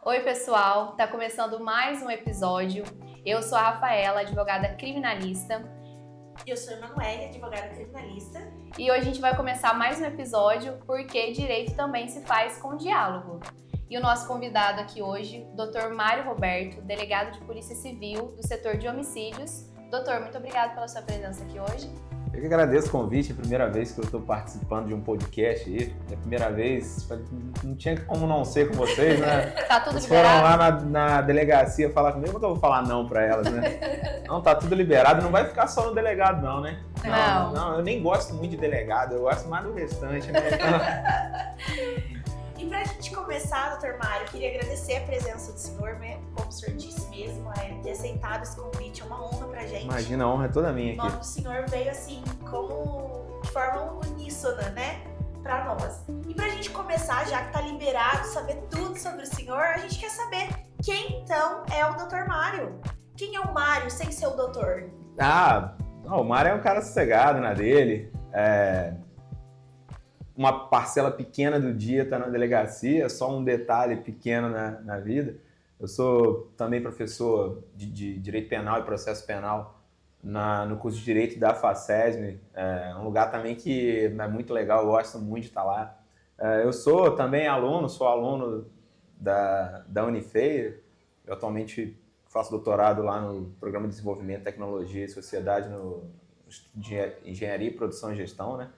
Oi, pessoal! Tá começando mais um episódio. Eu sou a Rafaela, advogada criminalista. Eu sou a Emanuele, advogada criminalista. E hoje a gente vai começar mais um episódio porque direito também se faz com diálogo. E o nosso convidado aqui hoje, Dr. Mário Roberto, delegado de Polícia Civil do setor de homicídios. Doutor, muito obrigada pela sua presença aqui hoje. Eu que agradeço o convite, é a primeira vez que eu estou participando de um podcast aí, é a primeira vez, não tinha como não ser com vocês, né? Tá tudo Eles liberado? foram lá na delegacia falar comigo, como que eu vou falar não pra elas, né? Não, tá tudo liberado, não vai ficar só no delegado não, né? Não, eu nem gosto muito de delegado, eu gosto mais do restante, né? E pra gente começar, doutor Mário, queria agradecer a presença do senhor, né? Como o senhor disse mesmo, ter aceitado esse convite, é uma honra pra gente. Imagina, a honra é toda minha O nome aqui. do senhor veio assim, como de forma uníssona, né? Pra nós. E pra gente começar, já que tá liberado, saber tudo sobre o senhor, a gente quer saber quem então é o doutor Mário. Quem é o Mário sem ser o doutor? O Mário é um cara sossegado na dele, uma parcela pequena do dia está na delegacia, só um detalhe pequeno na vida. Eu sou também professor de Direito Penal e Processo Penal no curso de Direito da FACESM, um lugar também que é muito legal, eu gosto muito de estar lá. Eu sou também sou aluno da Unifei, eu atualmente faço doutorado lá no Programa de Desenvolvimento, Tecnologia e Sociedade no Instituto de Engenharia, Produção e Gestão, né?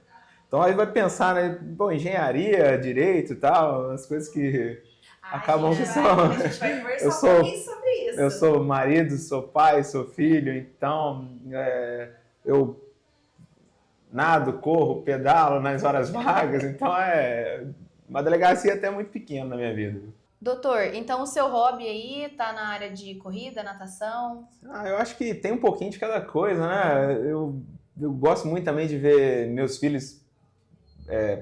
Então aí vai pensar, né? Bom, engenharia, direito e tal, as coisas que acabam que são... A gente vai conversar um pouquinho sobre isso. Eu sou marido, sou pai, sou filho, então eu nado, corro, pedalo nas horas vagas, então uma delegacia até muito pequena na minha vida. Doutor, então o seu hobby aí tá na área de corrida, natação? Eu acho que tem um pouquinho de cada coisa, né? Eu gosto muito também de ver meus filhos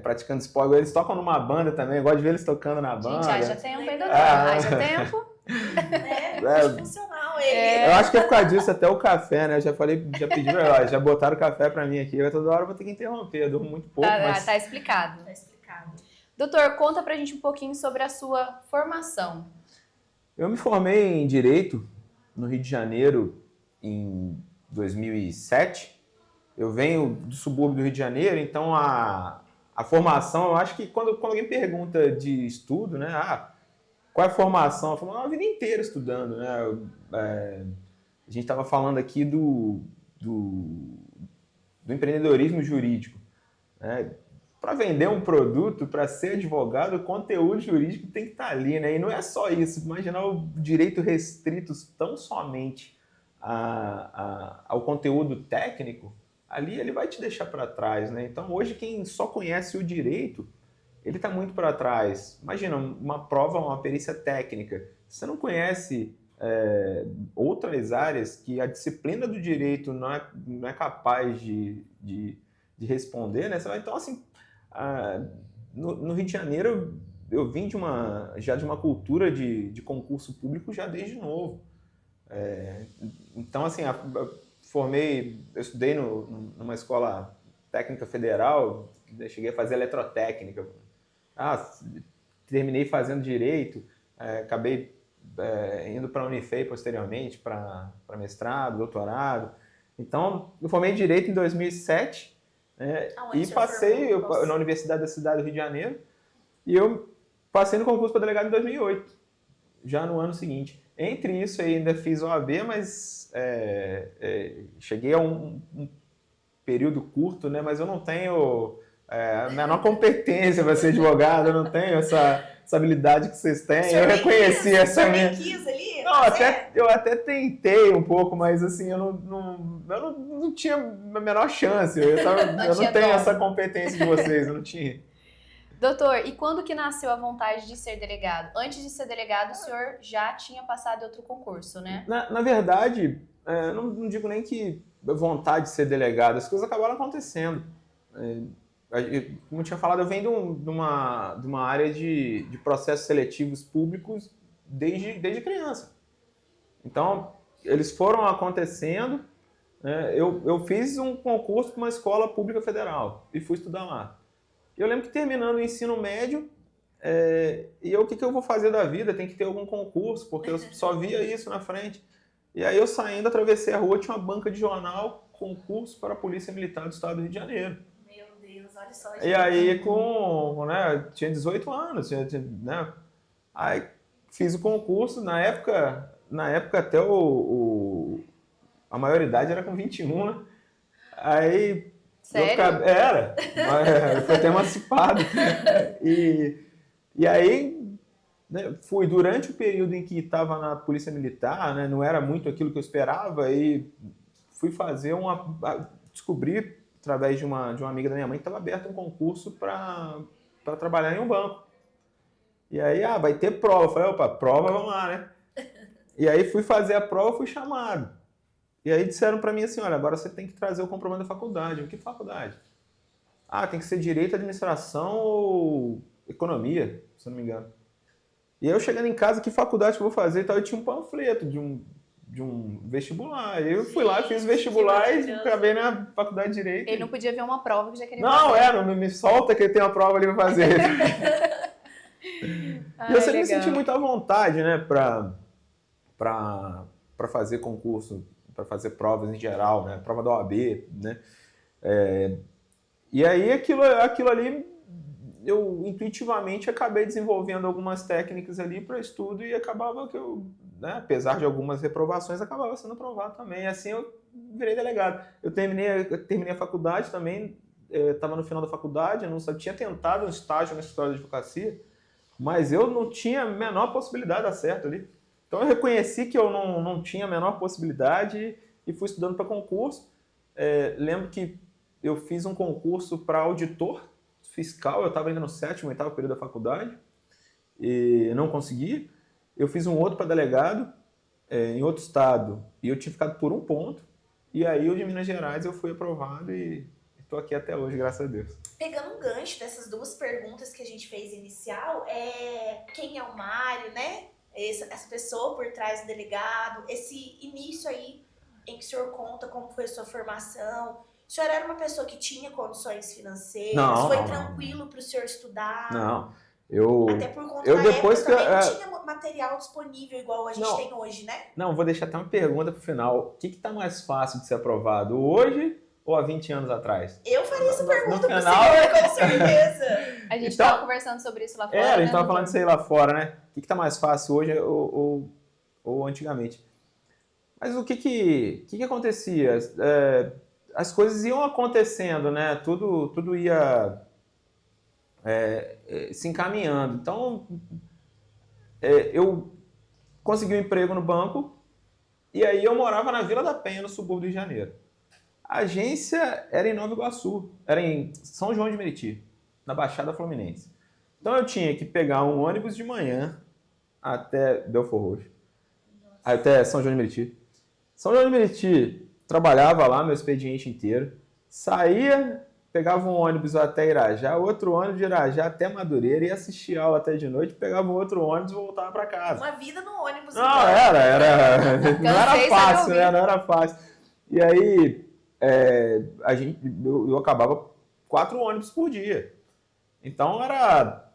praticando esporte. Eles tocam numa banda também, eu gosto de ver eles tocando na banda. Gente, haja tempo, hein, doutor? Haja tempo. Muito funcional ele. Eu acho que é por causa disso até o café, né? Eu já pedi pra ela, já botaram café pra mim aqui, toda hora eu vou ter que interromper, eu durmo muito pouco. Tá explicado. Tá explicado. Doutor, conta pra gente um pouquinho sobre a sua formação. Eu me formei em Direito no Rio de Janeiro em 2007. Eu venho do subúrbio do Rio de Janeiro, então a formação, eu acho que quando alguém pergunta de estudo, né? Qual é a formação? Eu falo, a vida inteira estudando, né? A gente estava falando aqui do empreendedorismo jurídico, né? Para vender um produto, para ser advogado, o conteúdo jurídico tem que estar ali, né? E não é só isso. Imaginar o direito restrito tão somente ao conteúdo técnico, ali ele vai te deixar para trás, né? Então, hoje, quem só conhece o direito, ele está muito para trás. Imagina, uma prova, uma perícia técnica. Você não conhece outras áreas que a disciplina do direito não é capaz de responder, né? Então, assim, no Rio de Janeiro, eu vim já de uma cultura de concurso público já desde novo. Então, assim, eu estudei numa escola técnica federal, cheguei a fazer eletrotécnica. Terminei fazendo direito, acabei indo para a Unifei posteriormente, para mestrado, doutorado. Então, eu formei em Direito em 2007 e passei na Universidade da Cidade do Rio de Janeiro e eu passei no concurso para delegado em 2008, já no ano seguinte. Entre isso, eu ainda fiz OAB, mas cheguei a um período curto, né? Mas eu não tenho a menor competência para ser advogado, eu não tenho essa habilidade que vocês têm. Eu reconheci essa minha... Eu até tentei um pouco, mas assim, eu não tinha a menor chance. Eu não tenho essa competência de vocês, eu não tinha. Doutor, e quando que nasceu a vontade de ser delegado? Antes de ser delegado, o senhor já tinha passado em outro concurso, né? Na verdade, não digo nem que vontade de ser delegado, as coisas acabaram acontecendo. Como eu tinha falado, eu venho de uma área de processos seletivos públicos desde criança. Então, eles foram acontecendo. Eu fiz um concurso para uma escola pública federal e fui estudar lá. Eu lembro que terminando o ensino médio, E eu, o que eu vou fazer da vida? Tem que ter algum concurso, porque eu só via isso na frente. E aí eu saindo, atravessei a rua, tinha uma banca de jornal, concurso para a Polícia Militar do Estado do Rio de Janeiro. Meu Deus, olha só. E aí tinha 18 anos, né? Aí fiz o concurso, na época até a maioridade era com 21, né? Aí... Sério? Era, foi até emancipado. E aí, né, fui durante o período em que estava na Polícia Militar, né, não era muito aquilo que eu esperava, e fui fazer descobri, através de uma amiga da minha mãe, que estava aberto um concurso para trabalhar em um banco. E aí, vai ter prova. Eu falei, opa, prova, vamos lá, né? E aí fui fazer a prova, fui chamado. E aí disseram para mim assim, olha, agora você tem que trazer o comprovante da faculdade. Eu, que faculdade? Tem que ser Direito, Administração ou Economia, se eu não me engano. E aí eu chegando em casa, que faculdade que eu vou fazer? Então, eu tinha um panfleto de um vestibular. E eu fui lá, fiz o vestibular e acabei na faculdade de Direito. Ele não podia ver uma prova que já queria fazer. Não, me solta que tem uma prova ali pra fazer. E eu sempre me senti muito à vontade, né, pra fazer concurso, para fazer provas em geral, né, prova da OAB, né. E aí aquilo ali, eu intuitivamente acabei desenvolvendo algumas técnicas ali para estudo e acabava que eu, né, apesar de algumas reprovações, acabava sendo aprovado também. E assim eu virei delegado. Eu terminei a faculdade também, estava no final da faculdade, eu não tinha tentado um estágio na escritório de advocacia, mas eu não tinha a menor possibilidade de dar certo ali. Então eu reconheci que eu não tinha a menor possibilidade e fui estudando para concurso. Lembro que eu fiz um concurso para auditor fiscal, eu estava ainda no 7º, 8º período da faculdade e não consegui. Eu fiz um outro para delegado em outro estado e eu tinha ficado por 1 ponto. E aí o de Minas Gerais eu fui aprovado e estou aqui até hoje, graças a Deus. Pegando um gancho dessas 2 perguntas que a gente fez inicial, quem é o Mário, né? Essa pessoa por trás do delegado, esse início aí em que o senhor conta como foi a sua formação. O senhor era uma pessoa que tinha condições financeiras? Foi tranquilo para o senhor estudar? Não, até por conta da época também não tinha material disponível igual a gente tem hoje, né? Não, vou deixar até uma pergunta pro final. O que está mais fácil de ser aprovado, hoje ou há 20 anos atrás? Eu faria essa pergunta pro senhor, com certeza. A gente estava conversando sobre isso lá fora, a gente estava falando disso aí lá fora, né? O que está mais fácil hoje ou antigamente? Mas o que acontecia? As coisas iam acontecendo, né? Tudo ia se encaminhando. Então, eu consegui um emprego no banco e aí eu morava na Vila da Penha, no subúrbio do Rio de Janeiro. A agência era em Nova Iguaçu, era em São João de Meriti, na Baixada Fluminense. Então eu tinha que pegar um ônibus de manhã até Belford Roxo, até São João de Meriti. São João de Meriti, trabalhava lá meu expediente inteiro, saía, pegava um ônibus até Irajá, outro ônibus de Irajá até Madureira, ia assistir aula até de noite, pegava um outro ônibus e voltava para casa. Uma vida no ônibus. Não, não era fácil, né? Não era fácil. E aí, eu acabava 4 ônibus por dia. Então era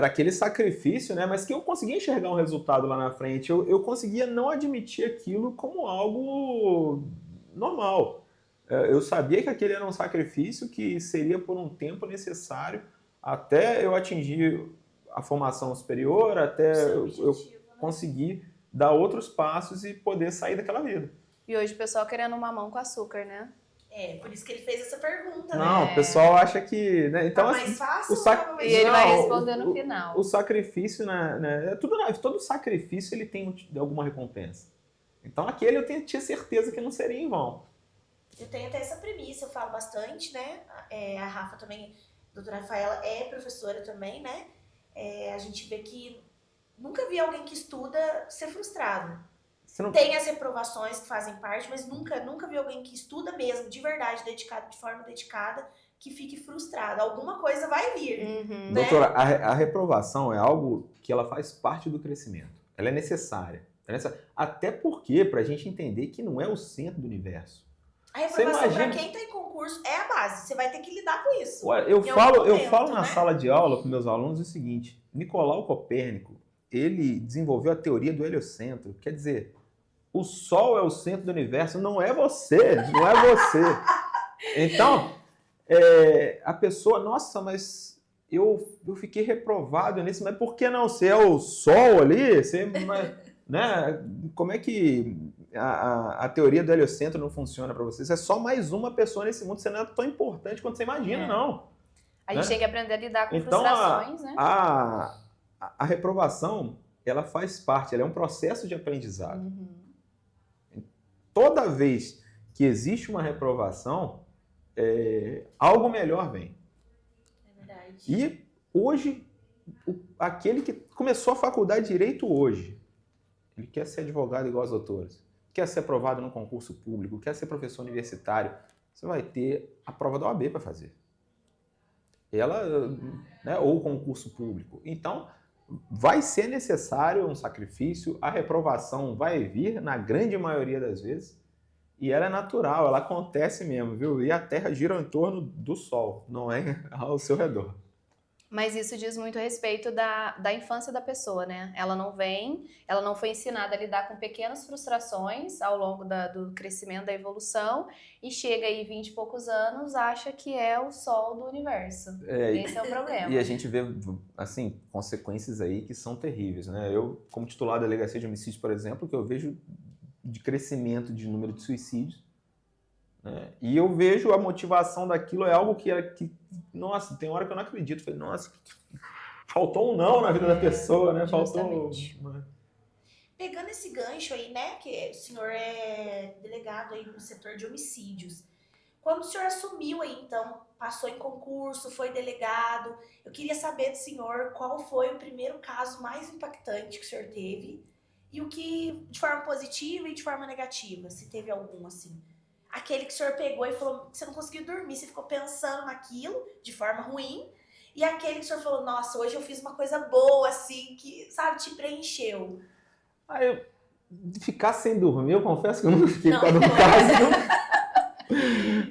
aquele sacrifício, né? Mas que eu conseguia enxergar um resultado lá na frente. Eu conseguia não admitir aquilo como algo normal. Eu sabia que aquele era um sacrifício que seria por um tempo necessário até eu atingir a formação superior, até eu conseguir dar outros passos e poder sair daquela vida. E hoje o pessoal querendo um mamão com açúcar, né? Por isso que ele fez essa pergunta, né? Não, o pessoal acha que... Né? Então, mais fácil, e ele vai responder no final. O sacrifício, né? Todo sacrifício ele tem alguma recompensa. Então aquele eu tinha certeza que não seria em vão. Eu tenho até essa premissa, eu falo bastante, né? A Rafa também, a doutora Rafaela é professora também, né? A gente vê que nunca vi alguém que estuda ser frustrado. Tem as reprovações que fazem parte, mas nunca vi alguém que estuda mesmo, de verdade, dedicado, de forma dedicada, que fique frustrado. Alguma coisa vai vir. Uhum. Né? Doutora, a reprovação é algo que ela faz parte do crescimento. Ela é necessária. Até porque, para a gente entender que não é o centro do universo. A reprovação, para quem está em concurso, concurso é a base. Você vai ter que lidar com isso. Olha, eu falo na né? sala de aula com meus alunos o seguinte: Nicolau Copérnico, ele desenvolveu a teoria do heliocentro. Quer dizer, o Sol é o centro do universo, não é você, não é você. Então, a pessoa, nossa, mas eu fiquei reprovado nisso, mas por que não? Você é o Sol ali? Você, né? Como é que a teoria do heliocentro não funciona para você? Você é só mais uma pessoa nesse mundo, você não é tão importante quanto você imagina, não. A gente tem que aprender a lidar com Então, frustrações, né? A reprovação, ela faz parte, ela é um processo de aprendizado. Toda vez que existe uma reprovação, algo melhor vem. É verdade. E hoje, aquele que começou a faculdade de Direito hoje, ele quer ser advogado igual aos doutores, quer ser aprovado num concurso público, quer ser professor universitário, você vai ter a prova da OAB para fazer. Ou concurso público. Então, vai ser necessário um sacrifício, a reprovação vai vir na grande maioria das vezes, e ela é natural, ela acontece mesmo, viu? E a Terra gira em torno do Sol, não é ao seu redor. Mas isso diz muito a respeito da infância da pessoa, né? Ela não foi ensinada a lidar com pequenas frustrações ao longo do crescimento, da evolução, e chega aí 20 e poucos anos, acha que é o Sol do universo. Esse é o problema. E a gente vê, assim, consequências aí que são terríveis, né? Eu, como titular da Delegacia de Homicídios, por exemplo, que eu vejo de crescimento de número de suicídios, né? E eu vejo a motivação daquilo é algo que nossa, tem hora que eu não acredito. Falei, nossa, faltou um não na vida da pessoa, né? Justamente. Faltou. Pegando esse gancho aí, né, que o senhor é delegado aí no setor de homicídios. Quando o senhor assumiu aí, então, passou em concurso, foi delegado, eu queria saber do senhor qual foi o primeiro caso mais impactante que o senhor teve e o que, de forma positiva e de forma negativa, se teve algum, assim. Aquele que o senhor pegou e falou que você não conseguiu dormir, você ficou pensando naquilo de forma ruim, e aquele que o senhor falou, nossa, hoje eu fiz uma coisa boa, assim, que, sabe, te preencheu. Eu ficar sem dormir, eu confesso que eu nunca fiquei por causa do caso.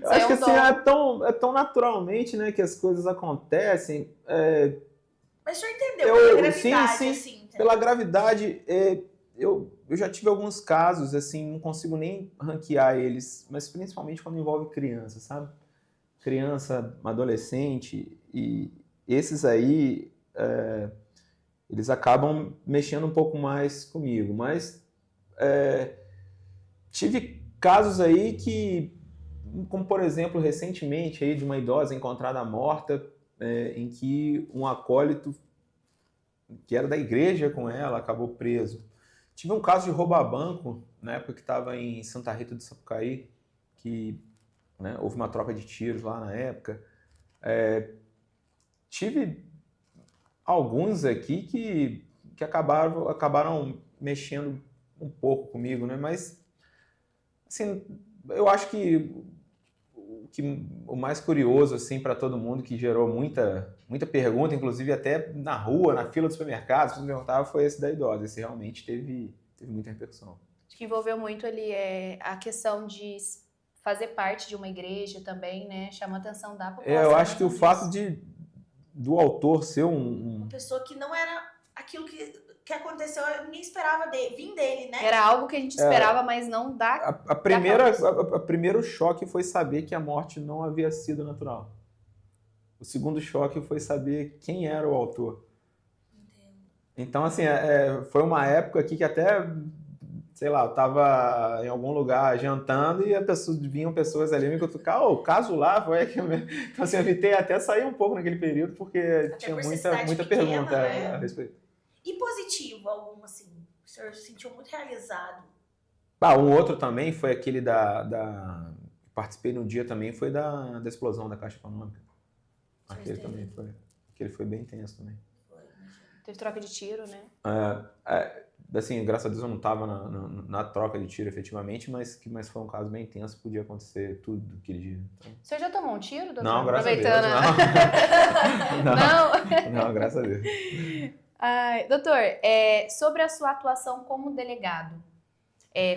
Eu acho que assim, é tão naturalmente, né, que as coisas acontecem. Mas o senhor entendeu pela gravidade, sim, assim. Pela gravidade, eu já tive alguns casos, assim, não consigo nem ranquear eles, mas principalmente quando envolve criança, sabe? Criança, adolescente, e esses aí, eles acabam mexendo um pouco mais comigo, mas tive casos aí que, como por exemplo, recentemente, aí, de uma idosa encontrada morta, em que um acólito que era da igreja com ela acabou preso. Tive um caso de roubo a banco, na época que estava em Santa Rita do Sapucaí, que, né, houve uma troca de tiros lá na época. Tive alguns aqui que acabaram mexendo um pouco comigo, né? Mas, assim, eu acho que o mais curioso, assim, para todo mundo, que gerou muita pergunta, inclusive até na rua, na fila do supermercado, se perguntava, foi esse da idosa. Esse realmente teve muita repercussão. Acho que envolveu muito ali a questão de fazer parte de uma igreja também, né? Chama a atenção da população. Eu acho que o fato do autor ser uma pessoa que não era aquilo que aconteceu, ninguém esperava vir dele, né? Era algo que a gente esperava, mas não dá. O primeiro choque foi saber que a morte não havia sido natural. O segundo choque foi saber quem era o autor. Entendo. Então, assim, foi uma época aqui que até, sei lá, eu estava em algum lugar jantando e vinham pessoas ali me cutucar, o caso lá foi aqui mesmo. Então, assim, eu evitei até sair um pouco naquele período, porque até tinha por muita pequena, pergunta, né? a respeito. E positivo algum, assim? O senhor se sentiu muito realizado? Um outro também foi aquele participei no dia também, foi da explosão da Caixa Econômica. Aquele também foi. Aquele foi bem tenso também. Teve troca de tiro, né? Assim, graças a Deus eu não estava na troca de tiro efetivamente, mas foi um caso bem tenso, podia acontecer tudo aquele dia. Então... O senhor já tomou um tiro, doutor? Não, graças aproveitando, a Deus. Não, graças a Deus. Doutor, sobre a sua atuação como delegado,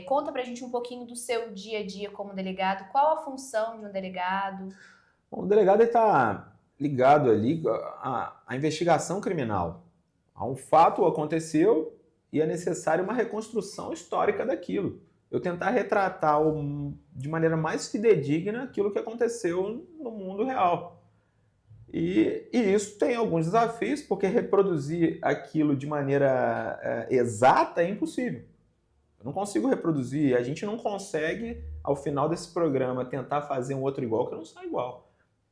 Conta pra gente um pouquinho do seu dia a dia como delegado, qual a função de um delegado? Bom, o delegado está ligado ali à investigação criminal. Um fato aconteceu e é necessária uma reconstrução histórica daquilo. Eu tentar retratar de maneira mais fidedigna aquilo que aconteceu no mundo real. E isso tem alguns desafios, porque reproduzir aquilo de maneira exata é impossível. Eu não consigo reproduzir, a gente não consegue, ao final desse programa, tentar fazer um outro igual que não sai igual.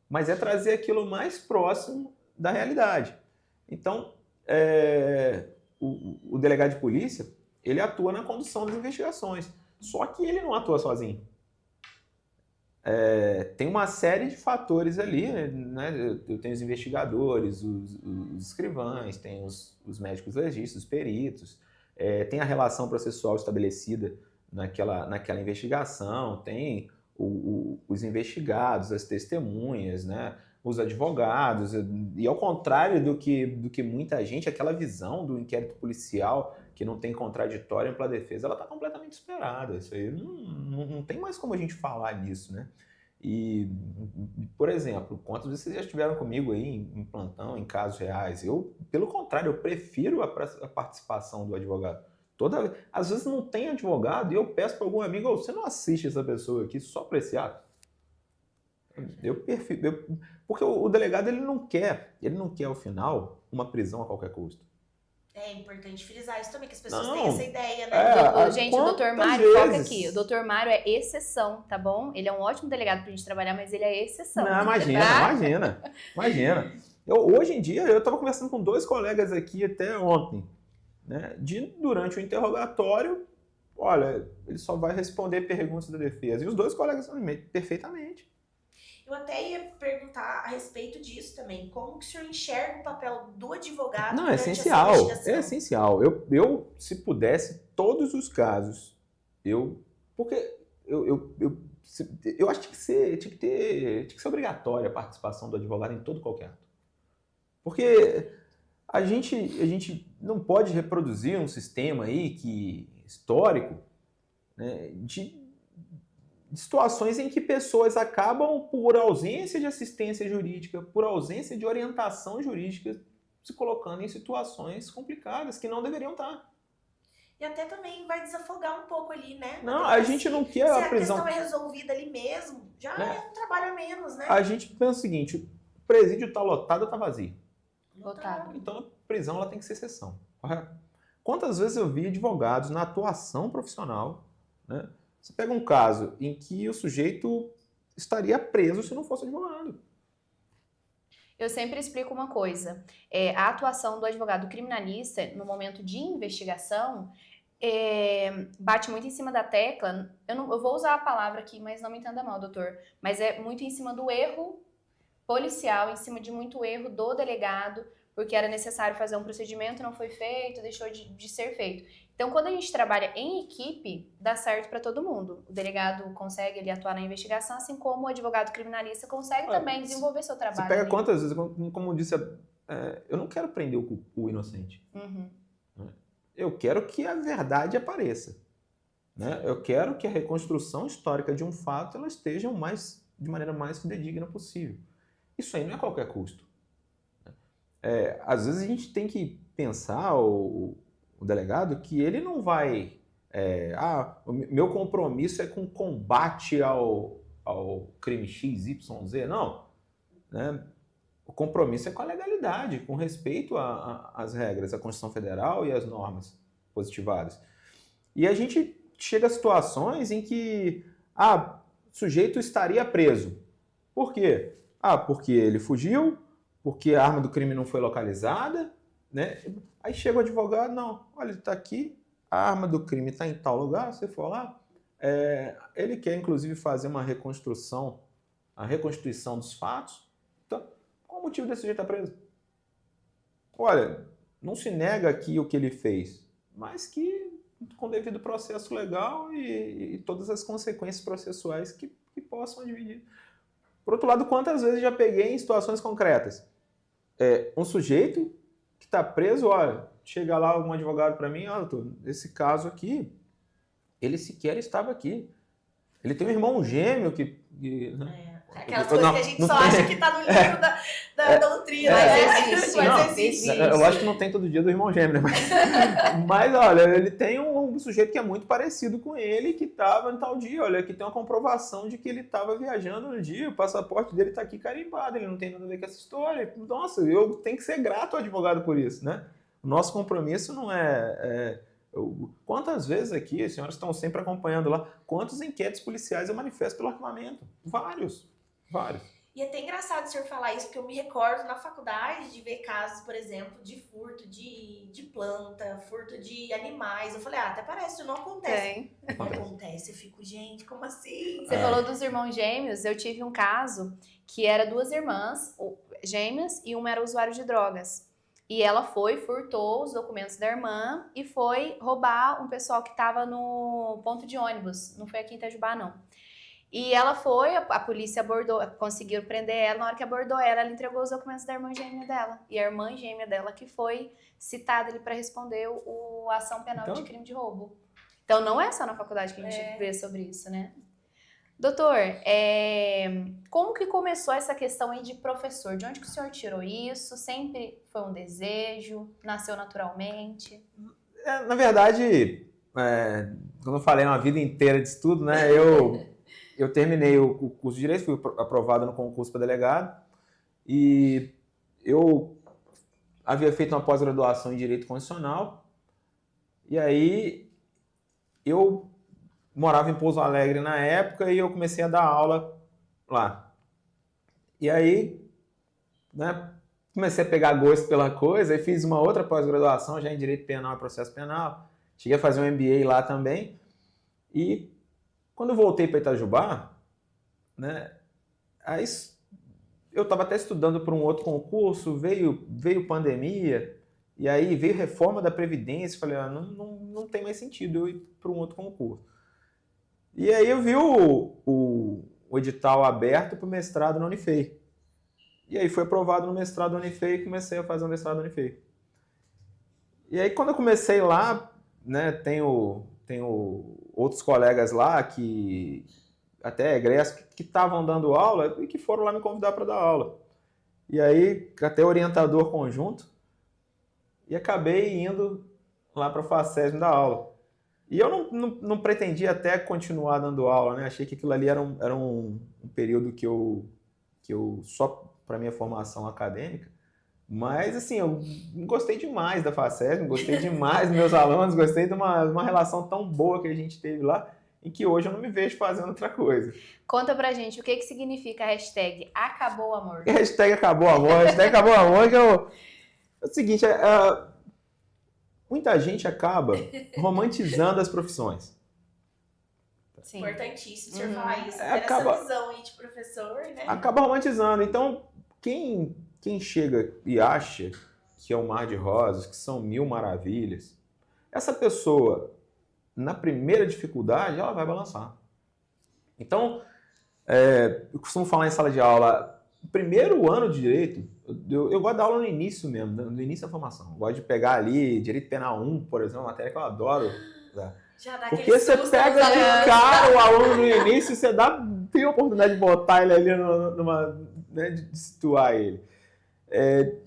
Mas é trazer aquilo mais próximo da realidade. Então, o delegado de polícia, ele atua na condução das investigações. Só que ele não atua sozinho. Tem uma série de fatores ali, né? Eu tenho os investigadores, os escrivães, tem os médicos legistas, os peritos, tem a relação processual estabelecida naquela investigação, tem os investigados, as testemunhas, né? Os advogados, e ao contrário do que muita gente, aquela visão do inquérito policial que não tem contraditório ampla defesa, ela está completamente superada. Isso aí não tem mais como a gente falar nisso, né? E, por exemplo, quantas vezes vocês já estiveram comigo aí em plantão, em casos reais? Eu, pelo contrário, eu prefiro a participação do advogado. Às vezes não tem advogado e eu peço para algum amigo, você não assiste essa pessoa aqui só para esse ato? Porque o delegado ele não quer ao final uma prisão a qualquer custo. É importante frisar isso também, que as pessoas têm Não. essa ideia, né? Gente, o doutor Mário, foca aqui. O doutor Mário é exceção, tá bom? Ele é um ótimo delegado pra gente trabalhar, mas ele é exceção. Não, imagina. Hoje em dia, eu estava conversando com 2 colegas aqui até ontem, né? Durante o interrogatório, olha, ele só vai responder perguntas da defesa. E os 2 colegas perfeitamente. Eu até ia perguntar a respeito disso também. Como que o senhor enxerga o papel do advogado? Não, é essencial. É essencial. Eu, se pudesse, todos os casos, porque eu acho que tinha que ser obrigatória a participação do advogado em todo qualquer ato. Porque a gente não pode reproduzir um sistema aí histórico, né, de situações em que pessoas acabam, por ausência de assistência jurídica, por ausência de orientação jurídica, se colocando em situações complicadas que não deveriam estar. E até também vai desafogar um pouco ali, né? Não, a gente não quer a prisão. Se a questão é resolvida ali mesmo, já é um trabalho a menos, né? A gente pensa o seguinte, o presídio está lotado ou está vazio? Lotado. Então a prisão ela tem que ser exceção, correto? Quantas vezes eu vi advogados na atuação profissional, né? Você pega um caso em que o sujeito estaria preso se não fosse advogado. Eu sempre explico uma coisa. A atuação do advogado criminalista no momento de investigação bate muito em cima da tecla. Eu vou usar a palavra aqui, mas não me entenda mal, doutor. Mas é muito em cima do erro policial, em cima de muito erro do delegado, porque era necessário fazer um procedimento, não foi feito, deixou de ser feito. Então, quando a gente trabalha em equipe, dá certo para todo mundo. O delegado consegue ele atuar na investigação, assim como o advogado criminalista consegue também desenvolver seu trabalho. Você pega quantas vezes, como eu disse, eu não quero prender o inocente. Uhum. Eu quero que a verdade apareça. Né? Eu quero que a reconstrução histórica de um fato ela esteja de maneira mais fidedigna possível. Isso aí não é a qualquer custo. Às vezes a gente tem que pensar, o delegado, que ele não vai... o meu compromisso é com o combate ao crime X, Y, Z. Não. Né? O compromisso é com a legalidade, com respeito às regras, à Constituição Federal e às normas positivadas. E a gente chega a situações em que o sujeito estaria preso. Por quê? Porque ele fugiu, porque a arma do crime não foi localizada, né? Aí chega o advogado, não, olha, ele está aqui, a arma do crime está em tal lugar, você for lá, ele quer inclusive fazer uma reconstrução, a reconstituição dos fatos. Então, qual o motivo desse sujeito estar preso? Olha, não se nega aqui o que ele fez, mas que com devido processo legal e todas as consequências processuais que possam advir. Por outro lado, quantas vezes já peguei em situações concretas? Um sujeito que está preso, olha, chega lá um advogado para mim, doutor, esse caso aqui, ele sequer estava aqui. Ele tem um irmão gêmeo que né? Aquelas coisas que a gente só acha que tá no livro da doutrina, Mas existe. Eu acho que não tem todo dia do irmão gêmeo, né? Mas olha, ele tem um sujeito que é muito parecido com ele, que estava em tal dia, olha, que tem uma comprovação de que ele estava viajando no dia, o passaporte dele está aqui carimbado, ele não tem nada a ver com essa história. Nossa, eu tenho que ser grato ao advogado por isso, né? O nosso compromisso não quantas vezes aqui, as senhoras estão sempre acompanhando lá, quantos inquéritos policiais eu manifesto pelo arquivamento? Vários. E é até engraçado o senhor falar isso, porque eu me recordo na faculdade de ver casos, por exemplo, de furto de planta, furto de animais. Eu falei, até parece, não acontece. Não acontece. Eu fico, gente, como assim? Você falou dos irmãos gêmeos, eu tive um caso que era 2 irmãs gêmeas e uma era usuário de drogas. E ela furtou os documentos da irmã e foi roubar um pessoal que estava no ponto de ônibus. Não foi aqui em Itajubá, não. E ela foi, a polícia abordou, conseguiu prender ela. Na hora que abordou ela entregou os documentos da irmã gêmea dela. E a irmã gêmea dela que foi citada ali para responder a ação penal de crime de roubo. Então não é só na faculdade que a gente vê sobre isso, né? Doutor, como que começou essa questão aí de professor? De onde que o senhor tirou isso? Sempre foi um desejo? Nasceu naturalmente? Na verdade, quando eu falei uma vida inteira de estudo, né, eu terminei o curso de Direito, fui aprovado no concurso para delegado e eu havia feito uma pós-graduação em Direito Constitucional e aí eu morava em Pouso Alegre na época e eu comecei a dar aula lá. E aí, né, comecei a pegar gosto pela coisa e fiz uma outra pós-graduação já em Direito Penal e Processo Penal. Cheguei a fazer um MBA lá também e quando eu voltei para Itajubá, né, aí eu estava até estudando para um outro concurso, veio pandemia, e aí veio reforma da Previdência, falei, não tem mais sentido eu ir para um outro concurso. E aí eu vi o edital aberto para o mestrado na Unifei. E aí fui aprovado no mestrado na Unifei e comecei a fazer o mestrado na Unifei. E aí quando eu comecei lá, né, tenho outros colegas lá que até egressos que estavam dando aula e que foram lá me convidar para dar aula. E aí até orientador conjunto e acabei indo lá para a FACESM dar aula. E eu não pretendia até continuar dando aula, né? Achei que aquilo ali era um período que eu só para minha formação acadêmica. Mas, assim, eu gostei demais da FACESM, gostei demais dos meus alunos, gostei de uma relação tão boa que a gente teve lá, em que hoje eu não me vejo fazendo outra coisa. Conta pra gente o que significa a hashtag Acabou o Amor. A hashtag Acabou o Amor, hashtag Acabou o Amor, que é o seguinte, muita gente acaba romantizando as profissões. Sim. Importantíssimo o senhor falar isso, ter essa visão aí de professor, né? Acaba romantizando. Então, quem chega e acha que é um mar de rosas, que são 1000 maravilhas, essa pessoa, na primeira dificuldade, ela vai balançar. Então, eu costumo falar em sala de aula, o primeiro ano de Direito, eu gosto de dar aula no início mesmo, no início da formação. Eu gosto de pegar ali Direito Penal 1, por exemplo, uma matéria que eu adoro. Né? Porque você pega de cara o aluno no início e você tem a oportunidade de botar ele ali né, de situar ele.